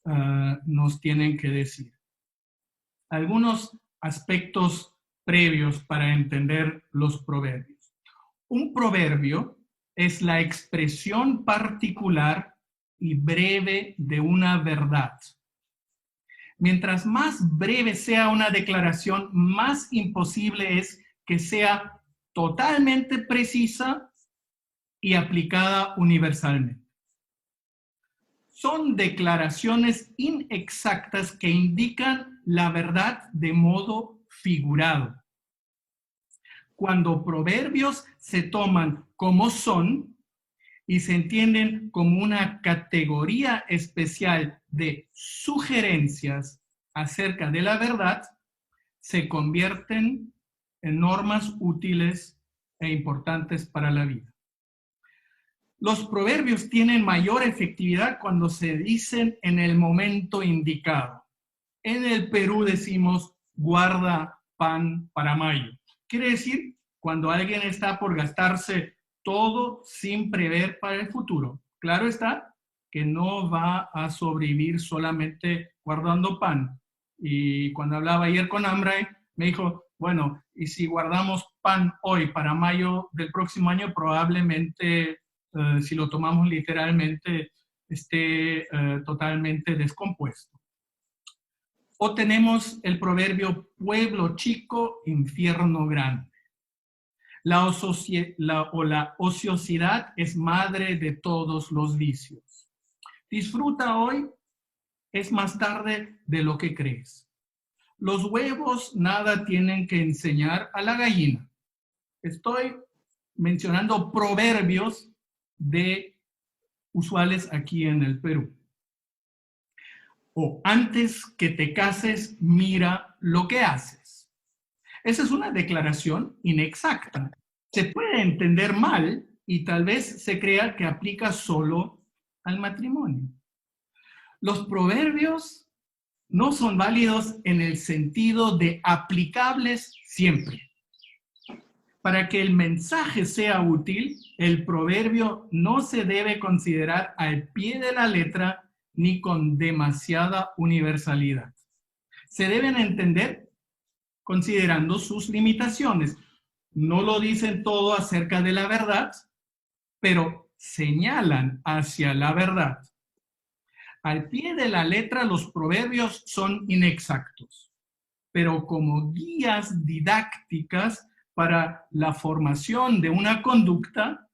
nos tienen que decir. Algunos aspectos previos para entender los proverbios. Un proverbio es la expresión particular y breve de una verdad. Mientras más breve sea una declaración, más imposible es que sea totalmente precisa y aplicada universalmente. Son declaraciones inexactas que indican la verdad de modo figurado. Cuando proverbios se toman como son y se entienden como una categoría especial de sugerencias acerca de la verdad, se convierten en normas útiles e importantes para la vida. Los proverbios tienen mayor efectividad cuando se dicen en el momento indicado. En el Perú decimos guarda pan para mayo. Quiere decir, cuando alguien está por gastarse todo sin prever para el futuro. Claro está que no va a sobrevivir solamente guardando pan. Y cuando hablaba ayer con Amray, me dijo, bueno, y si guardamos pan hoy para mayo del próximo año, probablemente, si lo tomamos literalmente, esté totalmente descompuesto. O tenemos el proverbio pueblo chico, infierno grande. La ociosidad es madre de todos los vicios. Disfruta hoy, es más tarde de lo que crees. Los huevos nada tienen que enseñar a la gallina. Estoy mencionando proverbios usuales aquí en el Perú. O antes que te cases, mira lo que haces. Esa es una declaración inexacta. Se puede entender mal y tal vez se crea que aplica solo al matrimonio. Los proverbios no son válidos en el sentido de aplicables siempre. Para que el mensaje sea útil, el proverbio no se debe considerar al pie de la letra ni con demasiada universalidad. Se deben entender considerando sus limitaciones. No lo dicen todo acerca de la verdad, pero señalan hacia la verdad. Al pie de la letra, los proverbios son inexactos, pero como guías didácticas para la formación de una conducta,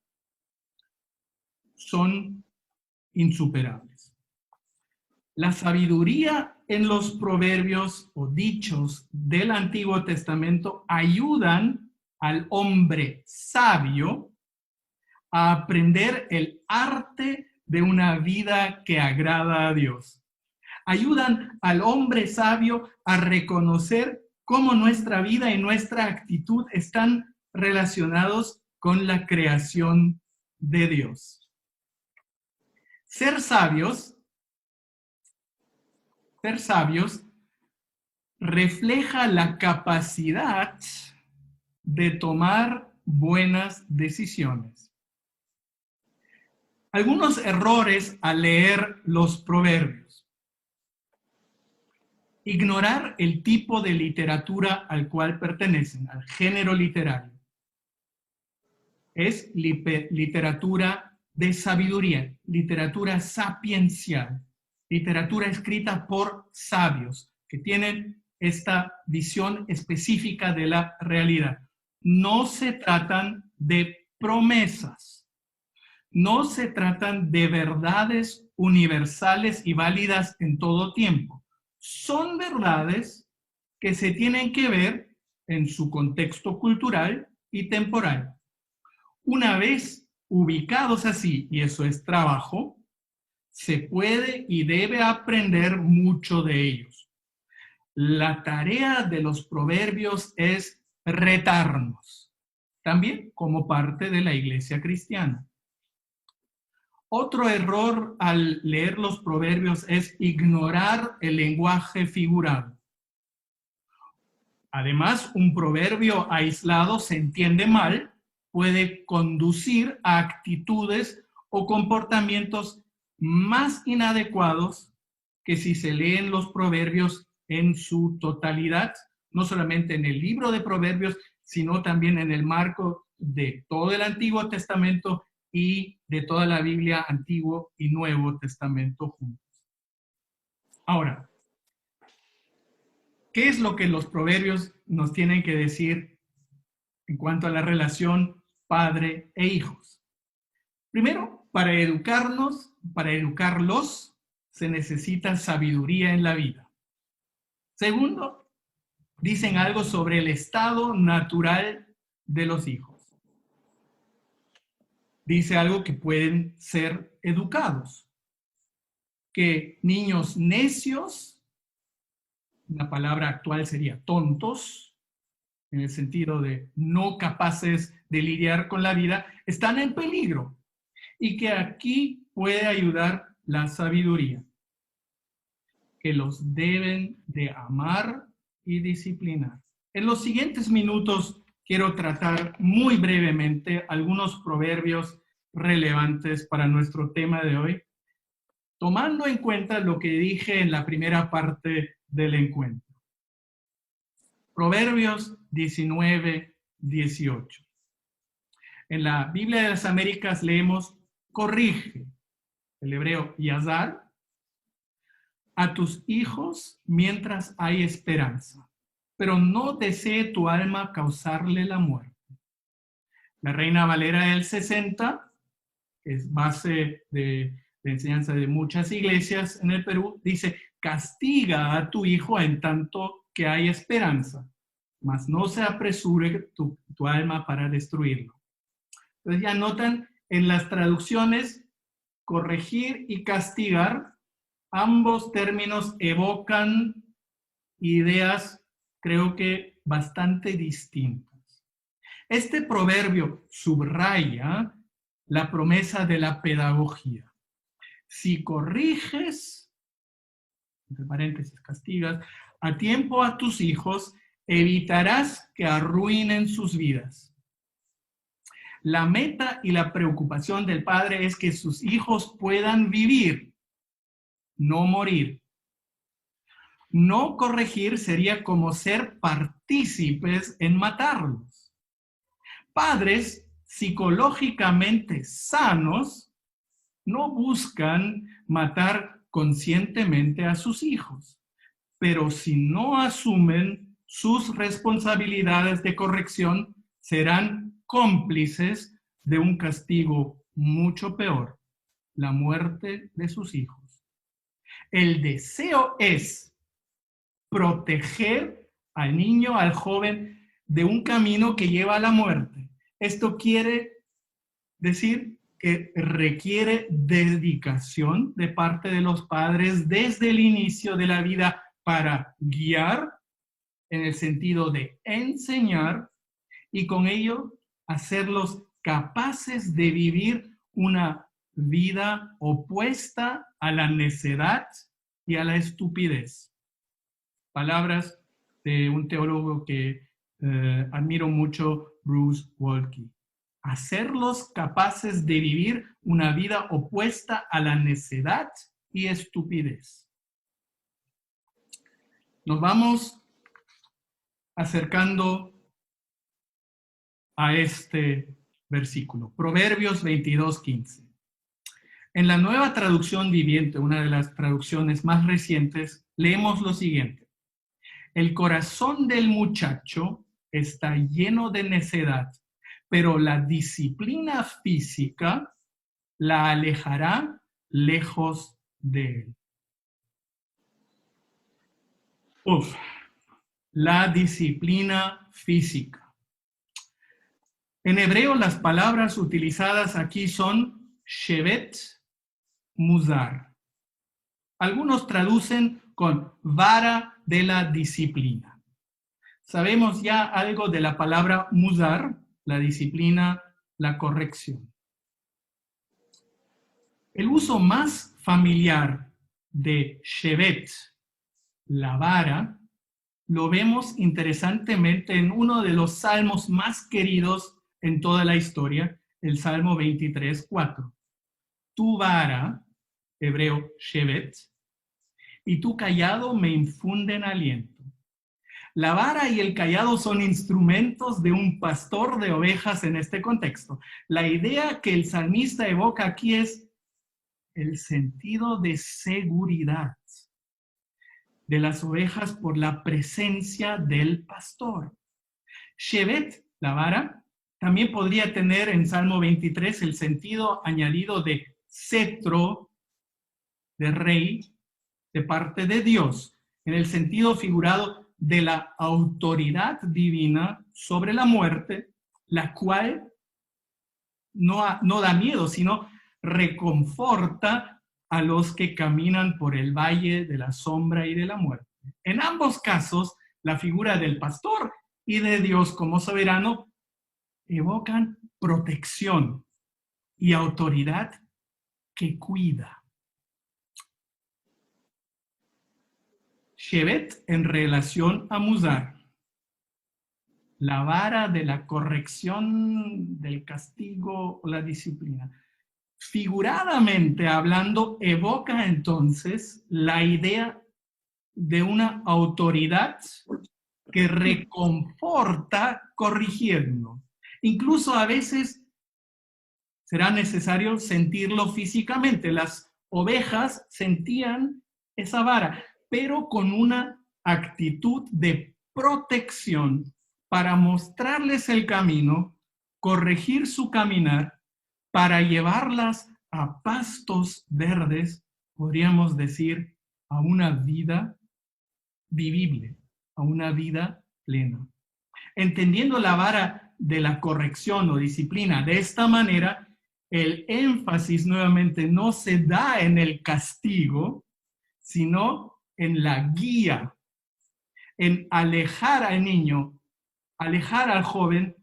son insuperables. La sabiduría en los proverbios o dichos del Antiguo Testamento ayudan al hombre sabio a aprender el arte de una vida que agrada a Dios. Ayudan al hombre sabio a reconocer cómo nuestra vida y nuestra actitud están relacionados con la creación de Dios. Ser sabios refleja la capacidad de tomar buenas decisiones. Algunos errores al leer los proverbios. Ignorar el tipo de literatura al cual pertenecen, al género literario. Es literatura de sabiduría, literatura sapiencial. Literatura escrita por sabios que tienen esta visión específica de la realidad. No se tratan de promesas, no se tratan de verdades universales y válidas en todo tiempo. Son verdades que se tienen que ver en su contexto cultural y temporal. Una vez ubicados así, y eso es trabajo, se puede y debe aprender mucho de ellos. La tarea de los proverbios es retarnos, también como parte de la iglesia cristiana. Otro error al leer los proverbios es ignorar el lenguaje figurado. Además, un proverbio aislado se entiende mal, puede conducir a actitudes o comportamientos más inadecuados que si se leen los proverbios en su totalidad, no solamente en el libro de proverbios, sino también en el marco de todo el Antiguo Testamento y de toda la Biblia, Antiguo y Nuevo Testamento juntos. Ahora, ¿qué es lo que los proverbios nos tienen que decir en cuanto a la relación padre e hijos? Primero, para educarlos, se necesita sabiduría en la vida. Segundo, dicen algo sobre el estado natural de los hijos. Dice algo que pueden ser educados. Que niños necios, la palabra actual sería tontos, en el sentido de no capaces de lidiar con la vida, están en peligro. Y que aquí puede ayudar la sabiduría. que los deben de amar y disciplinar. En los siguientes minutos quiero tratar muy brevemente algunos proverbios relevantes para nuestro tema de hoy, tomando en cuenta lo que dije en la primera parte del encuentro. Proverbios 19, 18. En la Biblia de las Américas leemos, corrige, el hebreo yazar, a tus hijos mientras hay esperanza, pero no desee tu alma causarle la muerte. La Reina Valera del 60, que es base de enseñanza de muchas iglesias en el Perú, dice, castiga a tu hijo en tanto que hay esperanza, mas no se apresure tu alma para destruirlo. Entonces ya notan en las traducciones, corregir y castigar, ambos términos evocan ideas, creo que bastante distintas. Este proverbio subraya la promesa de la pedagogía. Si corriges, entre paréntesis, castigas, a tiempo a tus hijos, evitarás que arruinen sus vidas. La meta y la preocupación del padre es que sus hijos puedan vivir, no morir. No corregir sería como ser partícipes en matarlos. Padres psicológicamente sanos no buscan matar conscientemente a sus hijos, pero si no asumen sus responsabilidades de corrección, serán cómplices de un castigo mucho peor, la muerte de sus hijos. El deseo es proteger al niño, al joven, de un camino que lleva a la muerte. Esto quiere decir que requiere dedicación de parte de los padres desde el inicio de la vida para guiar, en el sentido de enseñar, y con ello hacerlos capaces de vivir una vida opuesta a la necedad y a la estupidez. Palabras de un teólogo que admiro mucho, Bruce Waltke. Hacerlos capaces de vivir una vida opuesta a la necedad y estupidez. Nos vamos acercando a este versículo, Proverbios 22:15. En la Nueva Traducción Viviente, una de las traducciones más recientes, leemos lo siguiente. El corazón del muchacho está lleno de necedad, pero la disciplina física la alejará lejos de él. La disciplina física. En hebreo, las palabras utilizadas aquí son shevet, muzar. Algunos traducen con vara de la disciplina. Sabemos ya algo de la palabra muzar, la disciplina, la corrección. El uso más familiar de shevet, la vara, lo vemos interesantemente en uno de los salmos más queridos en toda la historia, el Salmo 23:4. Tu vara, hebreo shevet, y tu cayado me infunden aliento. La vara y el cayado son instrumentos de un pastor de ovejas en este contexto. La idea que el salmista evoca aquí es el sentido de seguridad de las ovejas por la presencia del pastor. Shevet, la vara, también podría tener en Salmo 23 el sentido añadido de cetro, de rey, de parte de Dios, en el sentido figurado de la autoridad divina sobre la muerte, la cual no da miedo, sino reconforta a los que caminan por el valle de la sombra y de la muerte. En ambos casos, la figura del pastor y de Dios como soberano evocan protección y autoridad que cuida. Shevet en relación a Musar. La vara de la corrección, del castigo o la disciplina. Figuradamente hablando, evoca entonces la idea de una autoridad que reconforta corrigiendo. Incluso a veces será necesario sentirlo físicamente. Las ovejas sentían esa vara, pero con una actitud de protección para mostrarles el camino, corregir su caminar, para llevarlas a pastos verdes, podríamos decir, a una vida vivible, a una vida plena. Entendiendo la vara de la corrección o disciplina de esta manera, el énfasis nuevamente no se da en el castigo, sino en la guía, en alejar al niño, alejar al joven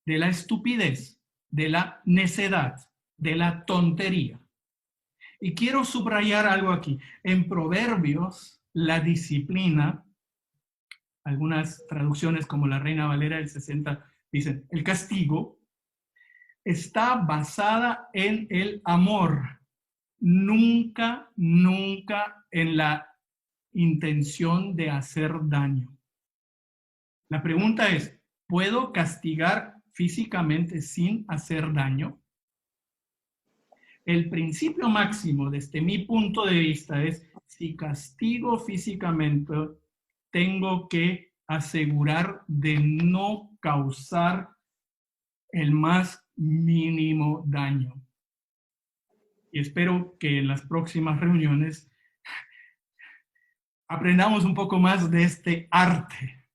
de la estupidez, de la necedad, de la tontería. Y quiero subrayar algo aquí. En Proverbios, la disciplina, algunas traducciones como la Reina Valera del 60 dicen, el castigo está basada en el amor, nunca, nunca en la intención de hacer daño. La pregunta es, ¿puedo castigar físicamente sin hacer daño? El principio máximo desde mi punto de vista es, si castigo físicamente, tengo que asegurar de no causar el más mínimo daño. Y espero que en las próximas reuniones aprendamos un poco más de este arte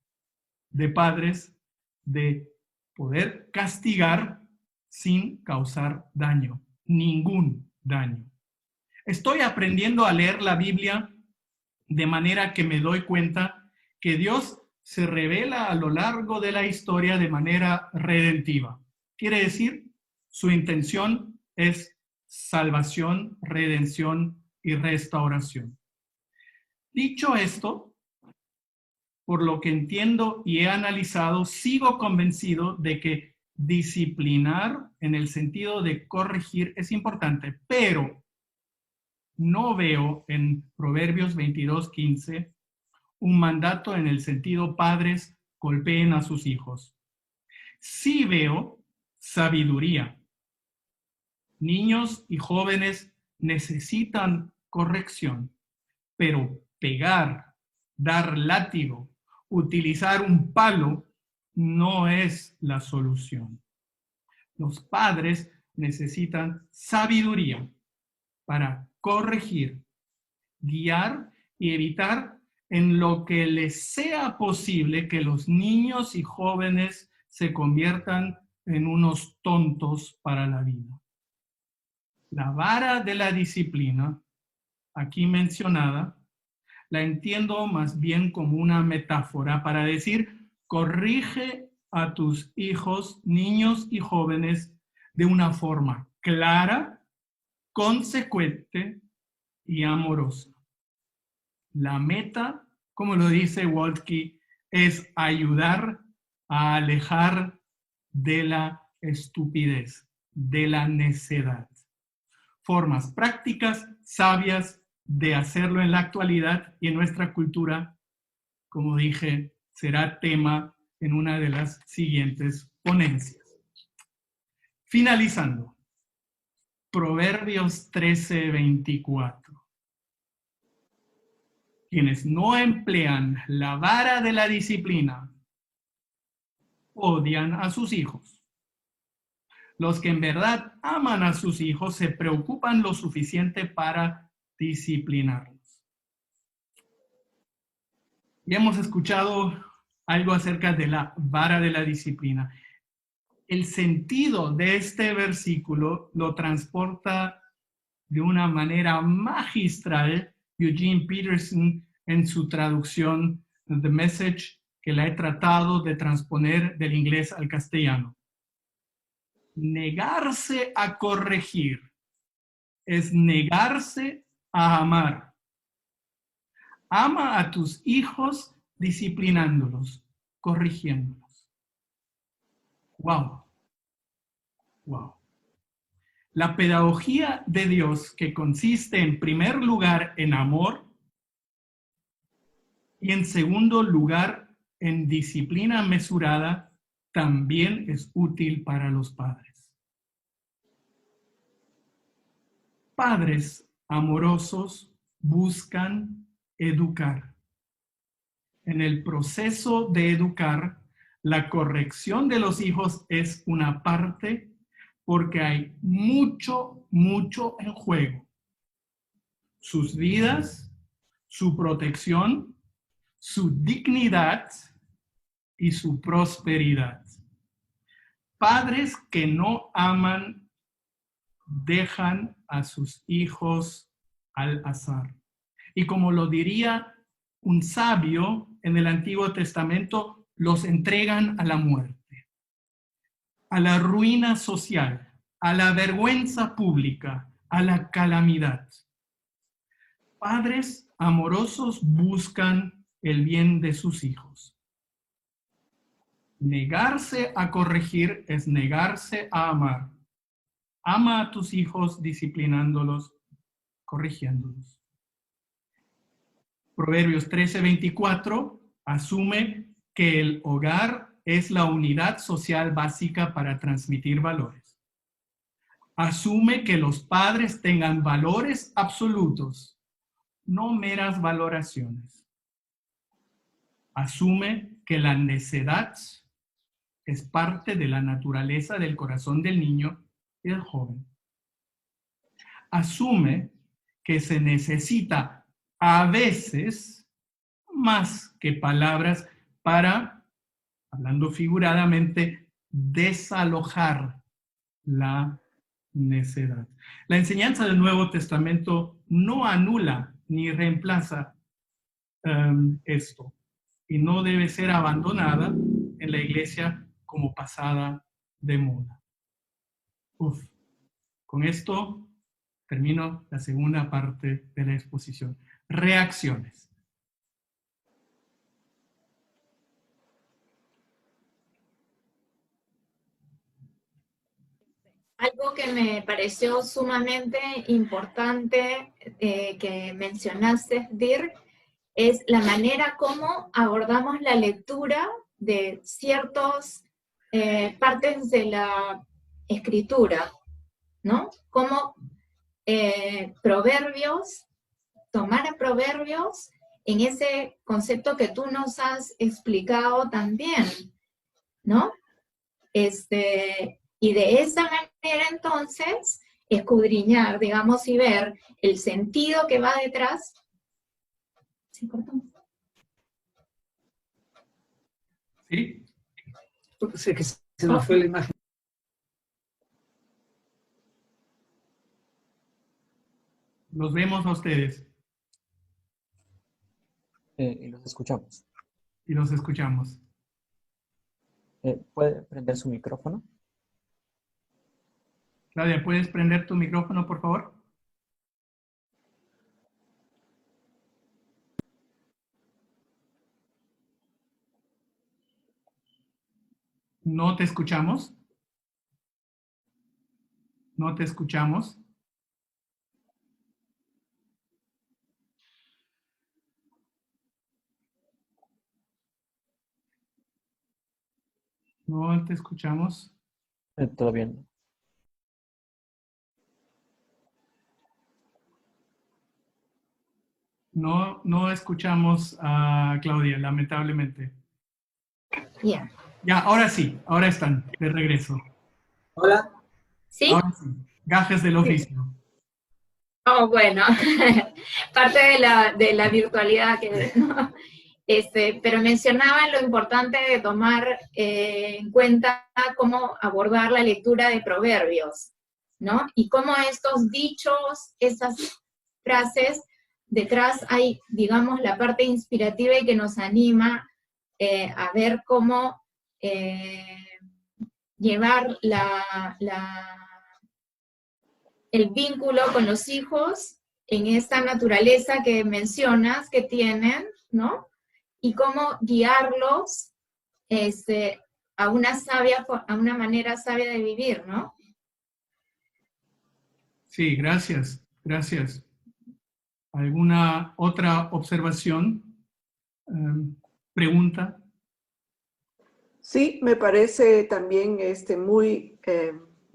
de padres de poder castigar sin causar daño, ningún daño. Estoy aprendiendo a leer la Biblia de manera que me doy cuenta que Dios se revela a lo largo de la historia de manera redentiva. Quiere decir, su intención es salvación, redención y restauración. Dicho esto, por lo que entiendo y he analizado, sigo convencido de que disciplinar en el sentido de corregir es importante, pero no veo en Proverbios 22:15 un mandato en el sentido padres golpeen a sus hijos. Sí veo sabiduría. Niños y jóvenes necesitan corrección, pero pegar, dar látigo, utilizar un palo no es la solución. Los padres necesitan sabiduría para corregir, guiar y evitar en lo que les sea posible que los niños y jóvenes se conviertan en unos tontos para la vida. La vara de la disciplina, aquí mencionada, la entiendo más bien como una metáfora para decir, corrige a tus hijos, niños y jóvenes de una forma clara, consecuente y amorosa. La meta, como lo dice Waltke, es ayudar a alejar de la estupidez, de la necedad. Formas prácticas, sabias de hacerlo en la actualidad y en nuestra cultura, como dije, será tema en una de las siguientes ponencias. Finalizando, Proverbios 13:24. Quienes no emplean la vara de la disciplina odian a sus hijos. Los que en verdad aman a sus hijos se preocupan lo suficiente para disciplinarlos. Ya hemos escuchado algo acerca de la vara de la disciplina. El sentido de este versículo lo transporta de una manera magistral Eugene Peterson en su traducción The Message, que la he tratado de transponer del inglés al castellano. Negarse a corregir es negarse a amar. Ama a tus hijos disciplinándolos, corrigiéndolos. Wow. Wow. La pedagogía de Dios, que consiste en primer lugar en amor y en segundo lugar en disciplina mesurada, también es útil para los padres. Padres amorosos buscan educar. En el proceso de educar, la corrección de los hijos es una parte porque hay mucho en juego. Sus vidas, su protección, su dignidad y su prosperidad. Padres que no aman dejan a sus hijos al azar. Y como lo diría un sabio en el Antiguo Testamento, los entregan a la muerte, a la ruina social, a la vergüenza pública, a la calamidad. Padres amorosos buscan el bien de sus hijos. Negarse a corregir es negarse a amar. Ama a tus hijos disciplinándolos, corrigiéndolos. Proverbios 13:24 asume que el hogar es la unidad social básica para transmitir valores. Asume que los padres tengan valores absolutos, no meras valoraciones. Asume que la necedad es parte de la naturaleza del corazón del niño y del joven. Asume que se necesita a veces más que palabras para, hablando figuradamente, desalojar la necedad. La enseñanza del Nuevo Testamento no anula ni reemplaza esto y no debe ser abandonada en la iglesia como pasada de moda. Con esto termino la segunda parte de la exposición. Reacciones. Algo que me pareció sumamente importante que mencionaste, Dir, es la manera como abordamos la lectura de ciertas partes de la escritura, ¿no? Como Proverbios, tomar a Proverbios en ese concepto que tú nos has explicado también, ¿no? Y de esa manera entonces escudriñar, digamos, y ver el sentido que va detrás. ¿Sí cortó? ¿Sí? Sé que se nos fue la imagen. Los vemos a ustedes. Y los escuchamos. Y los escuchamos. ¿Puede prender su micrófono? Claudia, ¿puedes prender tu micrófono, por favor? No te escuchamos. No te escuchamos. No te escuchamos. Todavía no. No escuchamos a Claudia, lamentablemente. Bien. Ya, ahora sí, ahora están de regreso. Hola. ¿Sí? Ahora sí, gajes del oficio. Oh, bueno, parte de la virtualidad que, ¿no? Pero mencionaban lo importante de tomar en cuenta cómo abordar la lectura de Proverbios, ¿no? Y cómo estos dichos, estas frases, detrás hay, digamos, la parte inspirativa y que nos anima a ver cómo llevar el vínculo con los hijos en esta naturaleza que mencionas que tienen, ¿no? Y cómo guiarlos a una manera sabia de vivir, ¿no? Sí, gracias, gracias. ¿Alguna otra observación? ¿Pregunta? Sí, me parece también muy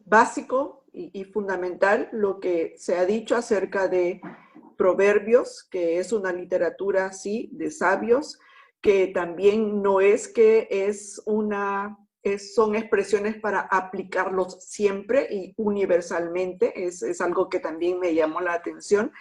básico y fundamental lo que se ha dicho acerca de Proverbios, que es una literatura, sí, de sabios, que también no es que son expresiones para aplicarlos siempre y universalmente, es algo que también me llamó la atención,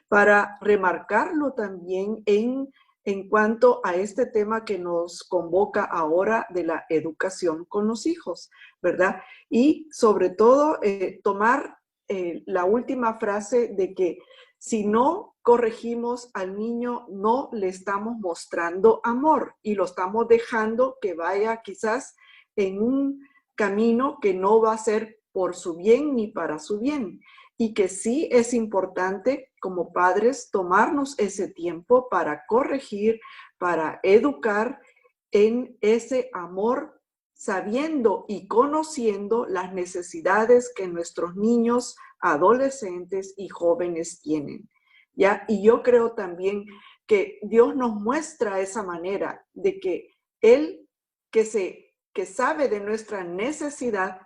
para remarcarlo también en cuanto a este tema que nos convoca ahora de la educación con los hijos, ¿verdad? Y sobre todo tomar la última frase de que si no corregimos al niño, no le estamos mostrando amor y lo estamos dejando que vaya quizás en un camino que no va a ser por su bien ni para su bien. Y que sí es importante como padres tomarnos ese tiempo para corregir, para educar en ese amor, sabiendo y conociendo las necesidades que nuestros niños, adolescentes y jóvenes tienen, ¿ya? Y yo creo también que Dios nos muestra esa manera de que Él, que sabe de nuestra necesidad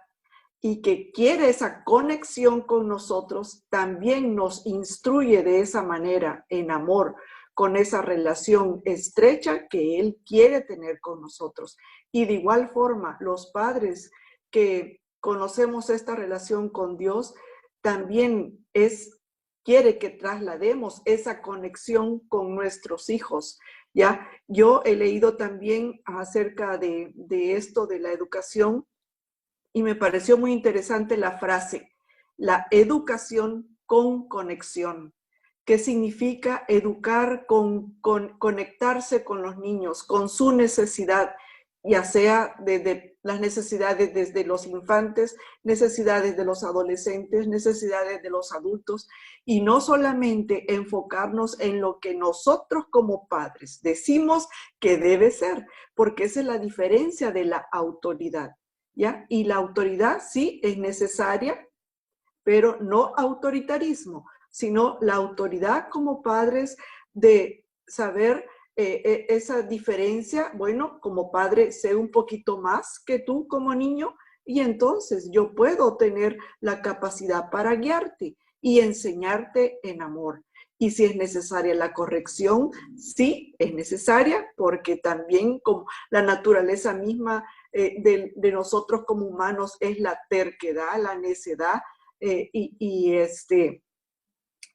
y que quiere esa conexión con nosotros, también nos instruye de esa manera en amor, con esa relación estrecha que Él quiere tener con nosotros. Y de igual forma, los padres que conocemos esta relación con Dios, también quiere que traslademos esa conexión con nuestros hijos, ¿ya? Yo he leído también acerca de esto de la educación y me pareció muy interesante la frase, la educación con conexión. ¿Qué significa educar conectarse con los niños, con su necesidad, ya sea desde las necesidades desde los infantes, necesidades de los adolescentes, necesidades de los adultos, y no solamente enfocarnos en lo que nosotros como padres decimos que debe ser, porque esa es la diferencia de la autoridad, ¿ya? Y la autoridad sí es necesaria, pero no autoritarismo, sino la autoridad como padres de saber esa diferencia. Bueno, como padre sé un poquito más que tú como niño y entonces yo puedo tener la capacidad para guiarte y enseñarte en amor. Y si es necesaria la corrección, sí, es necesaria, porque también como la naturaleza misma de nosotros como humanos es la terquedad, la necedad,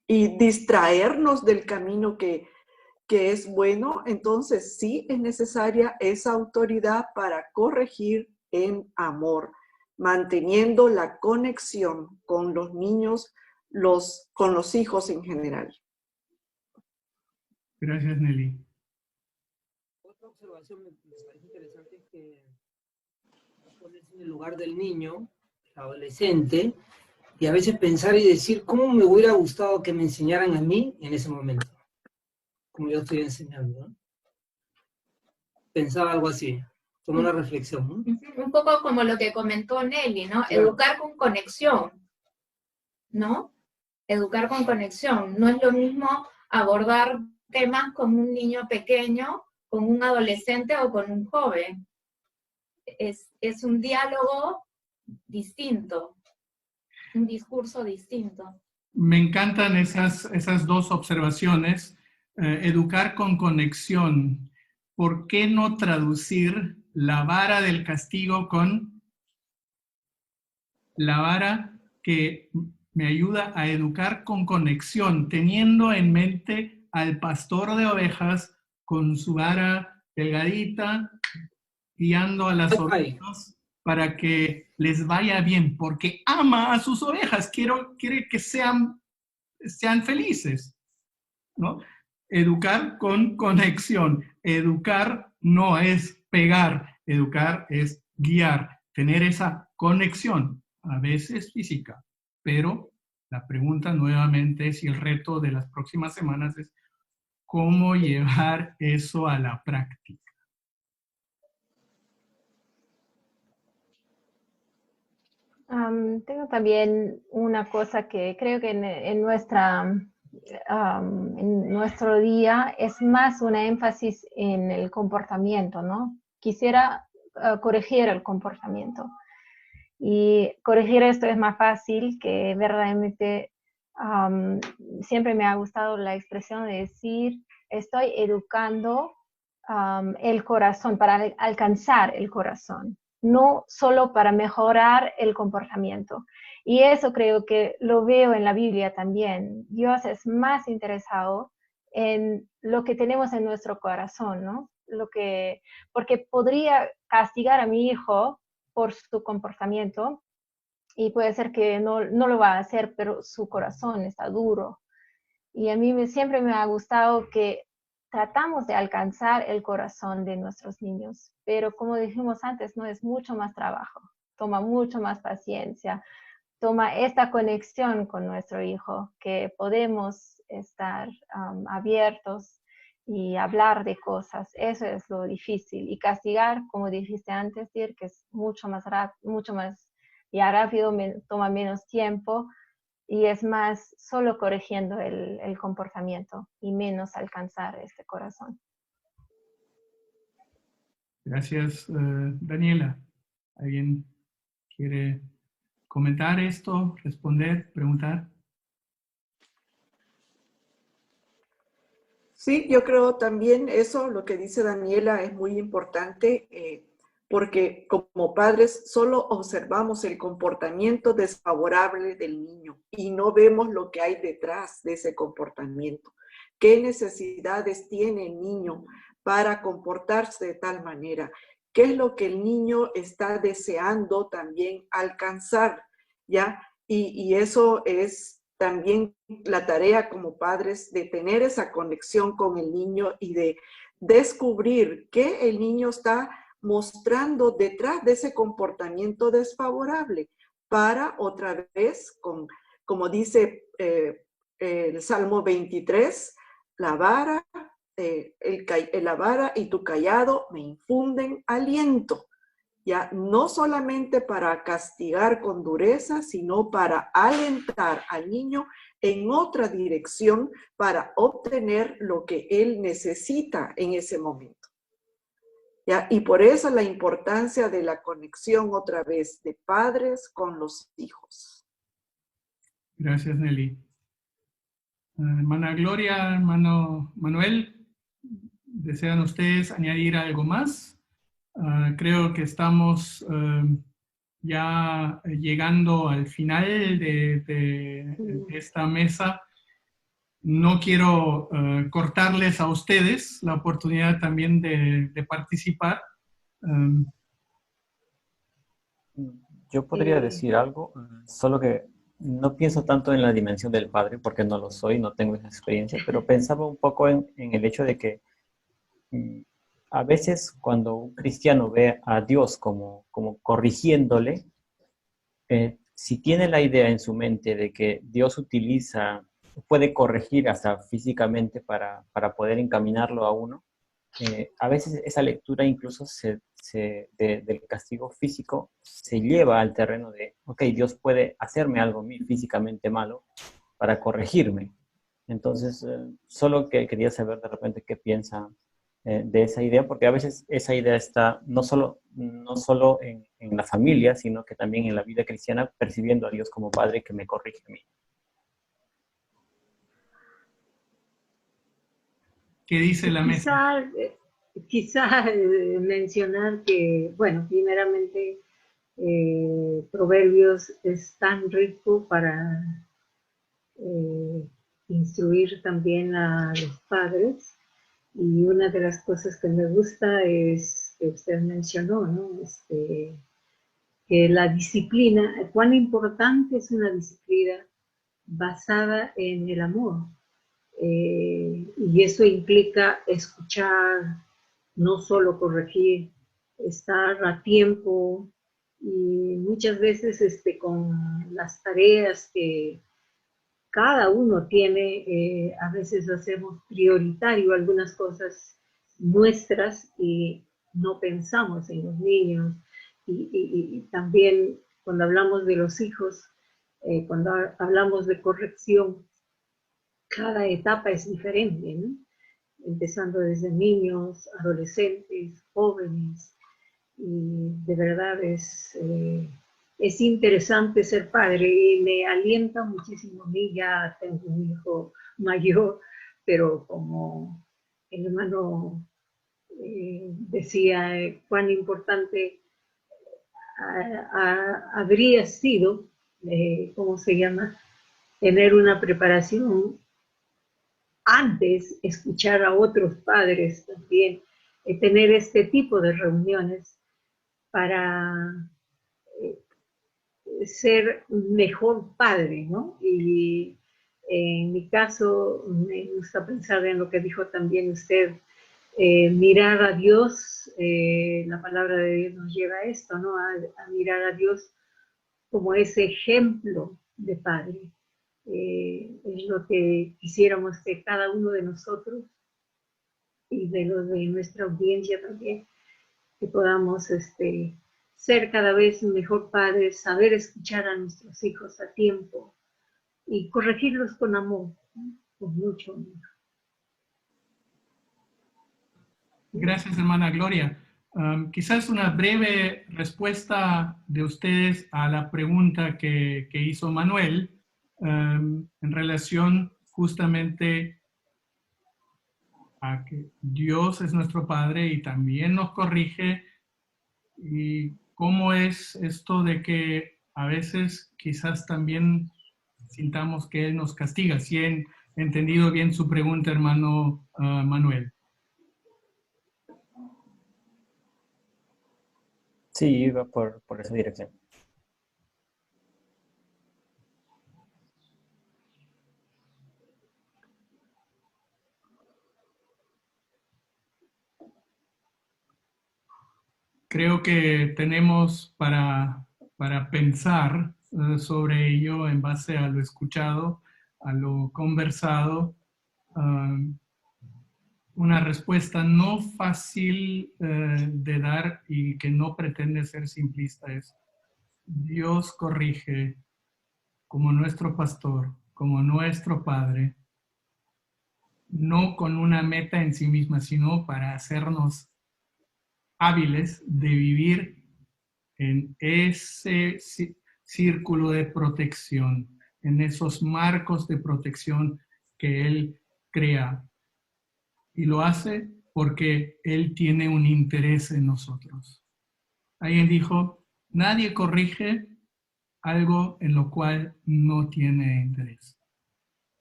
y distraernos del camino que es bueno. Entonces sí es necesaria esa autoridad para corregir en amor, manteniendo la conexión con los niños, con los hijos en general. Gracias, Nelly. Otra observación me parece interesante es que ponerse en el lugar del niño, el adolescente, y a veces pensar y decir, ¿cómo me hubiera gustado que me enseñaran a mí en ese momento? Como yo estoy enseñando, ¿no? Pensaba algo así, como una reflexión, ¿no? Un poco como lo que comentó Nelly, ¿no? Claro. Educar con conexión, ¿no? Educar con conexión. No es lo mismo abordar temas con un niño pequeño, con un adolescente o con un joven. Es un diálogo distinto, un discurso distinto. Me encantan esas dos observaciones. Educar con conexión. ¿Por qué no traducir la vara del castigo con la vara que me ayuda a educar con conexión, teniendo en mente al pastor de ovejas con su vara delgadita, guiando a las ovejas para que les vaya bien, porque ama a sus ovejas, quiere que sean felices, ¿no? Educar con conexión. Educar no es pegar, educar es guiar, tener esa conexión, a veces física, pero La pregunta nuevamente es, y el reto de las próximas semanas es, ¿cómo llevar eso a la práctica? Tengo también una cosa que creo que en nuestro día es más una énfasis en el comportamiento, ¿no? Quisiera corregir el comportamiento. Y corregir esto es más fácil que verdaderamente, siempre me ha gustado la expresión de decir, estoy educando el corazón, para alcanzar el corazón, no solo para mejorar el comportamiento. Y eso creo que lo veo en la Biblia también. Dios es más interesado en lo que tenemos en nuestro corazón, ¿no? Porque podría castigar a mi hijo por su comportamiento y puede ser que no lo va a hacer, pero su corazón está duro. Y a mí siempre me ha gustado que tratamos de alcanzar el corazón de nuestros niños, pero como dijimos antes, no es mucho más trabajo, toma mucho más paciencia, toma esta conexión con nuestro hijo, que podemos estar abiertos y hablar de cosas. Eso es lo difícil. Y castigar, como dijiste antes, Dirk, que es mucho más ya rápido, toma menos tiempo y es más solo corrigiendo el comportamiento y menos alcanzar este corazón. Gracias, Daniela. ¿Alguien quiere comentar esto, responder, preguntar? Sí, yo creo también eso, lo que dice Daniela, es muy importante porque como padres solo observamos el comportamiento desfavorable del niño y no vemos lo que hay detrás de ese comportamiento. ¿Qué necesidades tiene el niño para comportarse de tal manera? ¿Qué es lo que el niño está deseando también alcanzar? ¿Ya? Y eso es también la tarea como padres de tener esa conexión con el niño y de descubrir qué el niño está mostrando detrás de ese comportamiento desfavorable para otra vez, como dice el Salmo 23, la vara y tu callado me infunden aliento. Ya no solamente para castigar con dureza, sino para alentar al niño en otra dirección para obtener lo que él necesita en ese momento. ¿Ya? Y por eso la importancia de la conexión otra vez de padres con los hijos. Gracias, Nelly. Hermana Gloria, hermano Manuel, ¿desean ustedes añadir algo más? Creo que estamos ya llegando al final de esta mesa. No quiero cortarles a ustedes la oportunidad también de participar. Yo podría decir algo, solo que no pienso tanto en la dimensión del padre, porque no lo soy, no tengo esa experiencia, pero pensaba un poco en el hecho de que a veces cuando un cristiano ve a Dios como corrigiéndole, si tiene la idea en su mente de que Dios puede corregir hasta físicamente para poder encaminarlo a uno, a veces esa lectura incluso del castigo físico se lleva al terreno de, ok, Dios puede hacerme algo físicamente malo para corregirme. Entonces, solo que quería saber de repente qué piensa de esa idea, porque a veces esa idea está no solo en la familia, sino que también en la vida cristiana, percibiendo a Dios como Padre que me corrige a mí. ¿Qué dice la mesa? Quizá mencionar que, bueno, primeramente, Proverbios es tan rico para instruir también a los padres. Y una de las cosas que me gusta es que usted mencionó, ¿no? Que la disciplina, cuán importante es una disciplina basada en el amor. Y eso implica escuchar, no solo corregir, estar a tiempo y muchas veces con las tareas que cada uno tiene, a veces hacemos prioritario algunas cosas nuestras y no pensamos en los niños. Y también cuando hablamos de los hijos, cuando hablamos de corrección, cada etapa es diferente, ¿no? Empezando desde niños, adolescentes, jóvenes, y de verdad es interesante ser padre y me alienta muchísimo. A mí ya tengo un hijo mayor, pero como el hermano decía, cuán importante habría sido, ¿cómo se llama?, tener una preparación antes, escuchar a otros padres también, tener este tipo de reuniones para ser mejor padre, ¿no? Y en mi caso, me gusta pensar en lo que dijo también usted, mirar a Dios, la palabra de Dios nos lleva a esto, ¿no? A mirar a Dios como ese ejemplo de padre. Es lo que quisiéramos que cada uno de nosotros y de los de nuestra audiencia también, que podamos ser cada vez mejor padres, saber escuchar a nuestros hijos a tiempo y corregirlos con amor, ¿no? Con mucho amor. Gracias, hermana Gloria. Quizás una breve respuesta de ustedes a la pregunta que hizo Manuel en relación justamente a que Dios es nuestro Padre y también nos corrige, y cómo es esto de que a veces quizás también sintamos que Él nos castiga. Si he entendido bien su pregunta, hermano Manuel. Sí, iba por esa dirección. Creo que tenemos para pensar sobre ello en base a lo escuchado, a lo conversado, una respuesta no fácil de dar y que no pretende ser simplista es: Dios corrige como nuestro pastor, como nuestro Padre, no con una meta en sí misma, sino para hacernos hábiles de vivir en ese círculo de protección, en esos marcos de protección que Él crea. Y lo hace porque Él tiene un interés en nosotros. Alguien dijo, nadie corrige algo en lo cual no tiene interés.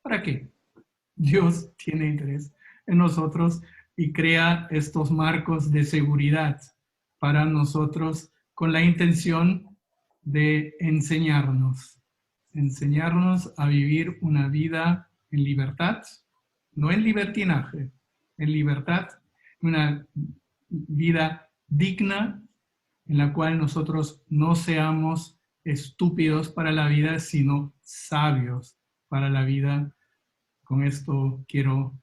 ¿Para qué? Dios tiene interés en nosotros y crea estos marcos de seguridad para nosotros con la intención de enseñarnos a vivir una vida en libertad, no en libertinaje, en libertad, una vida digna en la cual nosotros no seamos estúpidos para la vida, sino sabios para la vida. Con esto quiero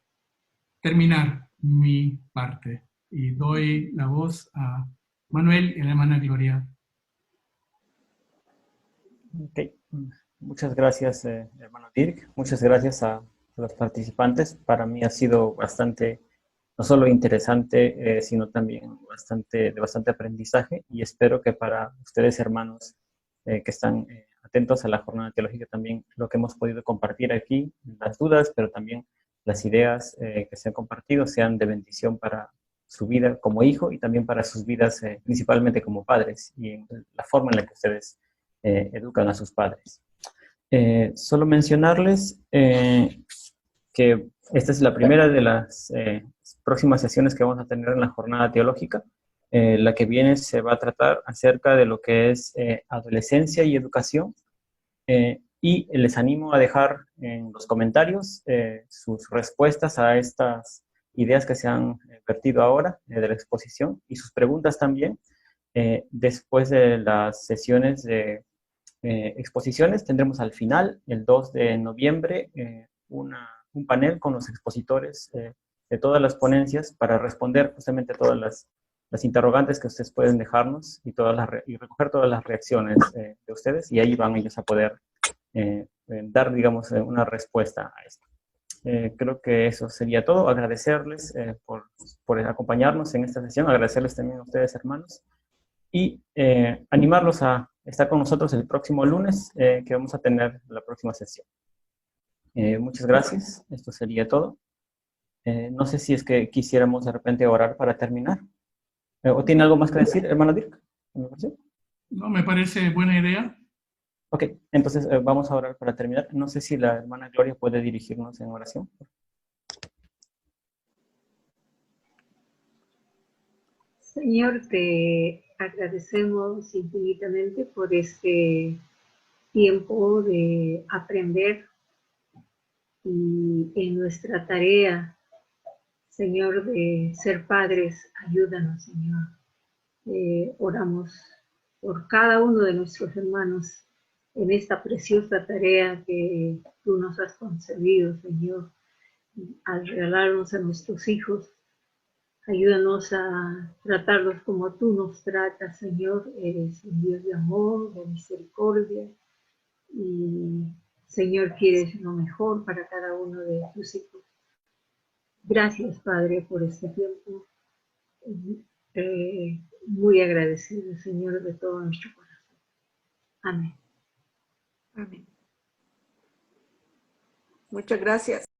terminar mi parte y doy la voz a Manuel y a la hermana Gloria. Okay. Muchas gracias, hermano Dirk. Muchas gracias a los participantes. Para mí ha sido bastante, no solo interesante, sino también de bastante aprendizaje, y espero que para ustedes, hermanos, que están atentos a la jornada teológica, también lo que hemos podido compartir aquí, las dudas, pero también las ideas que se han compartido, sean de bendición para su vida como hijo y también para sus vidas principalmente como padres y en la forma en la que ustedes educan a sus padres. Solo mencionarles que esta es la primera de las próximas sesiones que vamos a tener en la jornada teológica. La que viene se va a tratar acerca de lo que es adolescencia y educación, y les animo a dejar en los comentarios sus respuestas a estas ideas que se han vertido ahora de la exposición, y sus preguntas también después de las sesiones de exposiciones. Tendremos al final, el 2 de noviembre, un panel con los expositores de todas las ponencias para responder justamente todas las interrogantes que ustedes pueden dejarnos y recoger todas las reacciones de ustedes, y ahí van ellos a poder dar, digamos, una respuesta a esto. Creo que eso sería todo. Agradecerles por acompañarnos en esta sesión, agradecerles también a ustedes, hermanos, y animarlos a estar con nosotros el próximo lunes, que vamos a tener la próxima sesión. Muchas gracias, esto sería todo. No sé si es que quisiéramos de repente orar para terminar. ¿O tiene algo más que decir, hermano Dirk? No, me parece buena idea. Ok, entonces vamos a orar para terminar. No sé si la hermana Gloria puede dirigirnos en oración. Señor, te agradecemos infinitamente por este tiempo de aprender, y en nuestra tarea, Señor, de ser padres, ayúdanos, Señor. Oramos por cada uno de nuestros hermanos en esta preciosa tarea que tú nos has concedido, Señor, al regalarnos a nuestros hijos. Ayúdanos a tratarlos como tú nos tratas, Señor. Eres un Dios de amor, de misericordia, y, Señor, quieres lo mejor para cada uno de tus hijos. Gracias, Padre, por este tiempo. Muy agradecido, Señor, de todo nuestro corazón. Amén. Amén. Muchas gracias.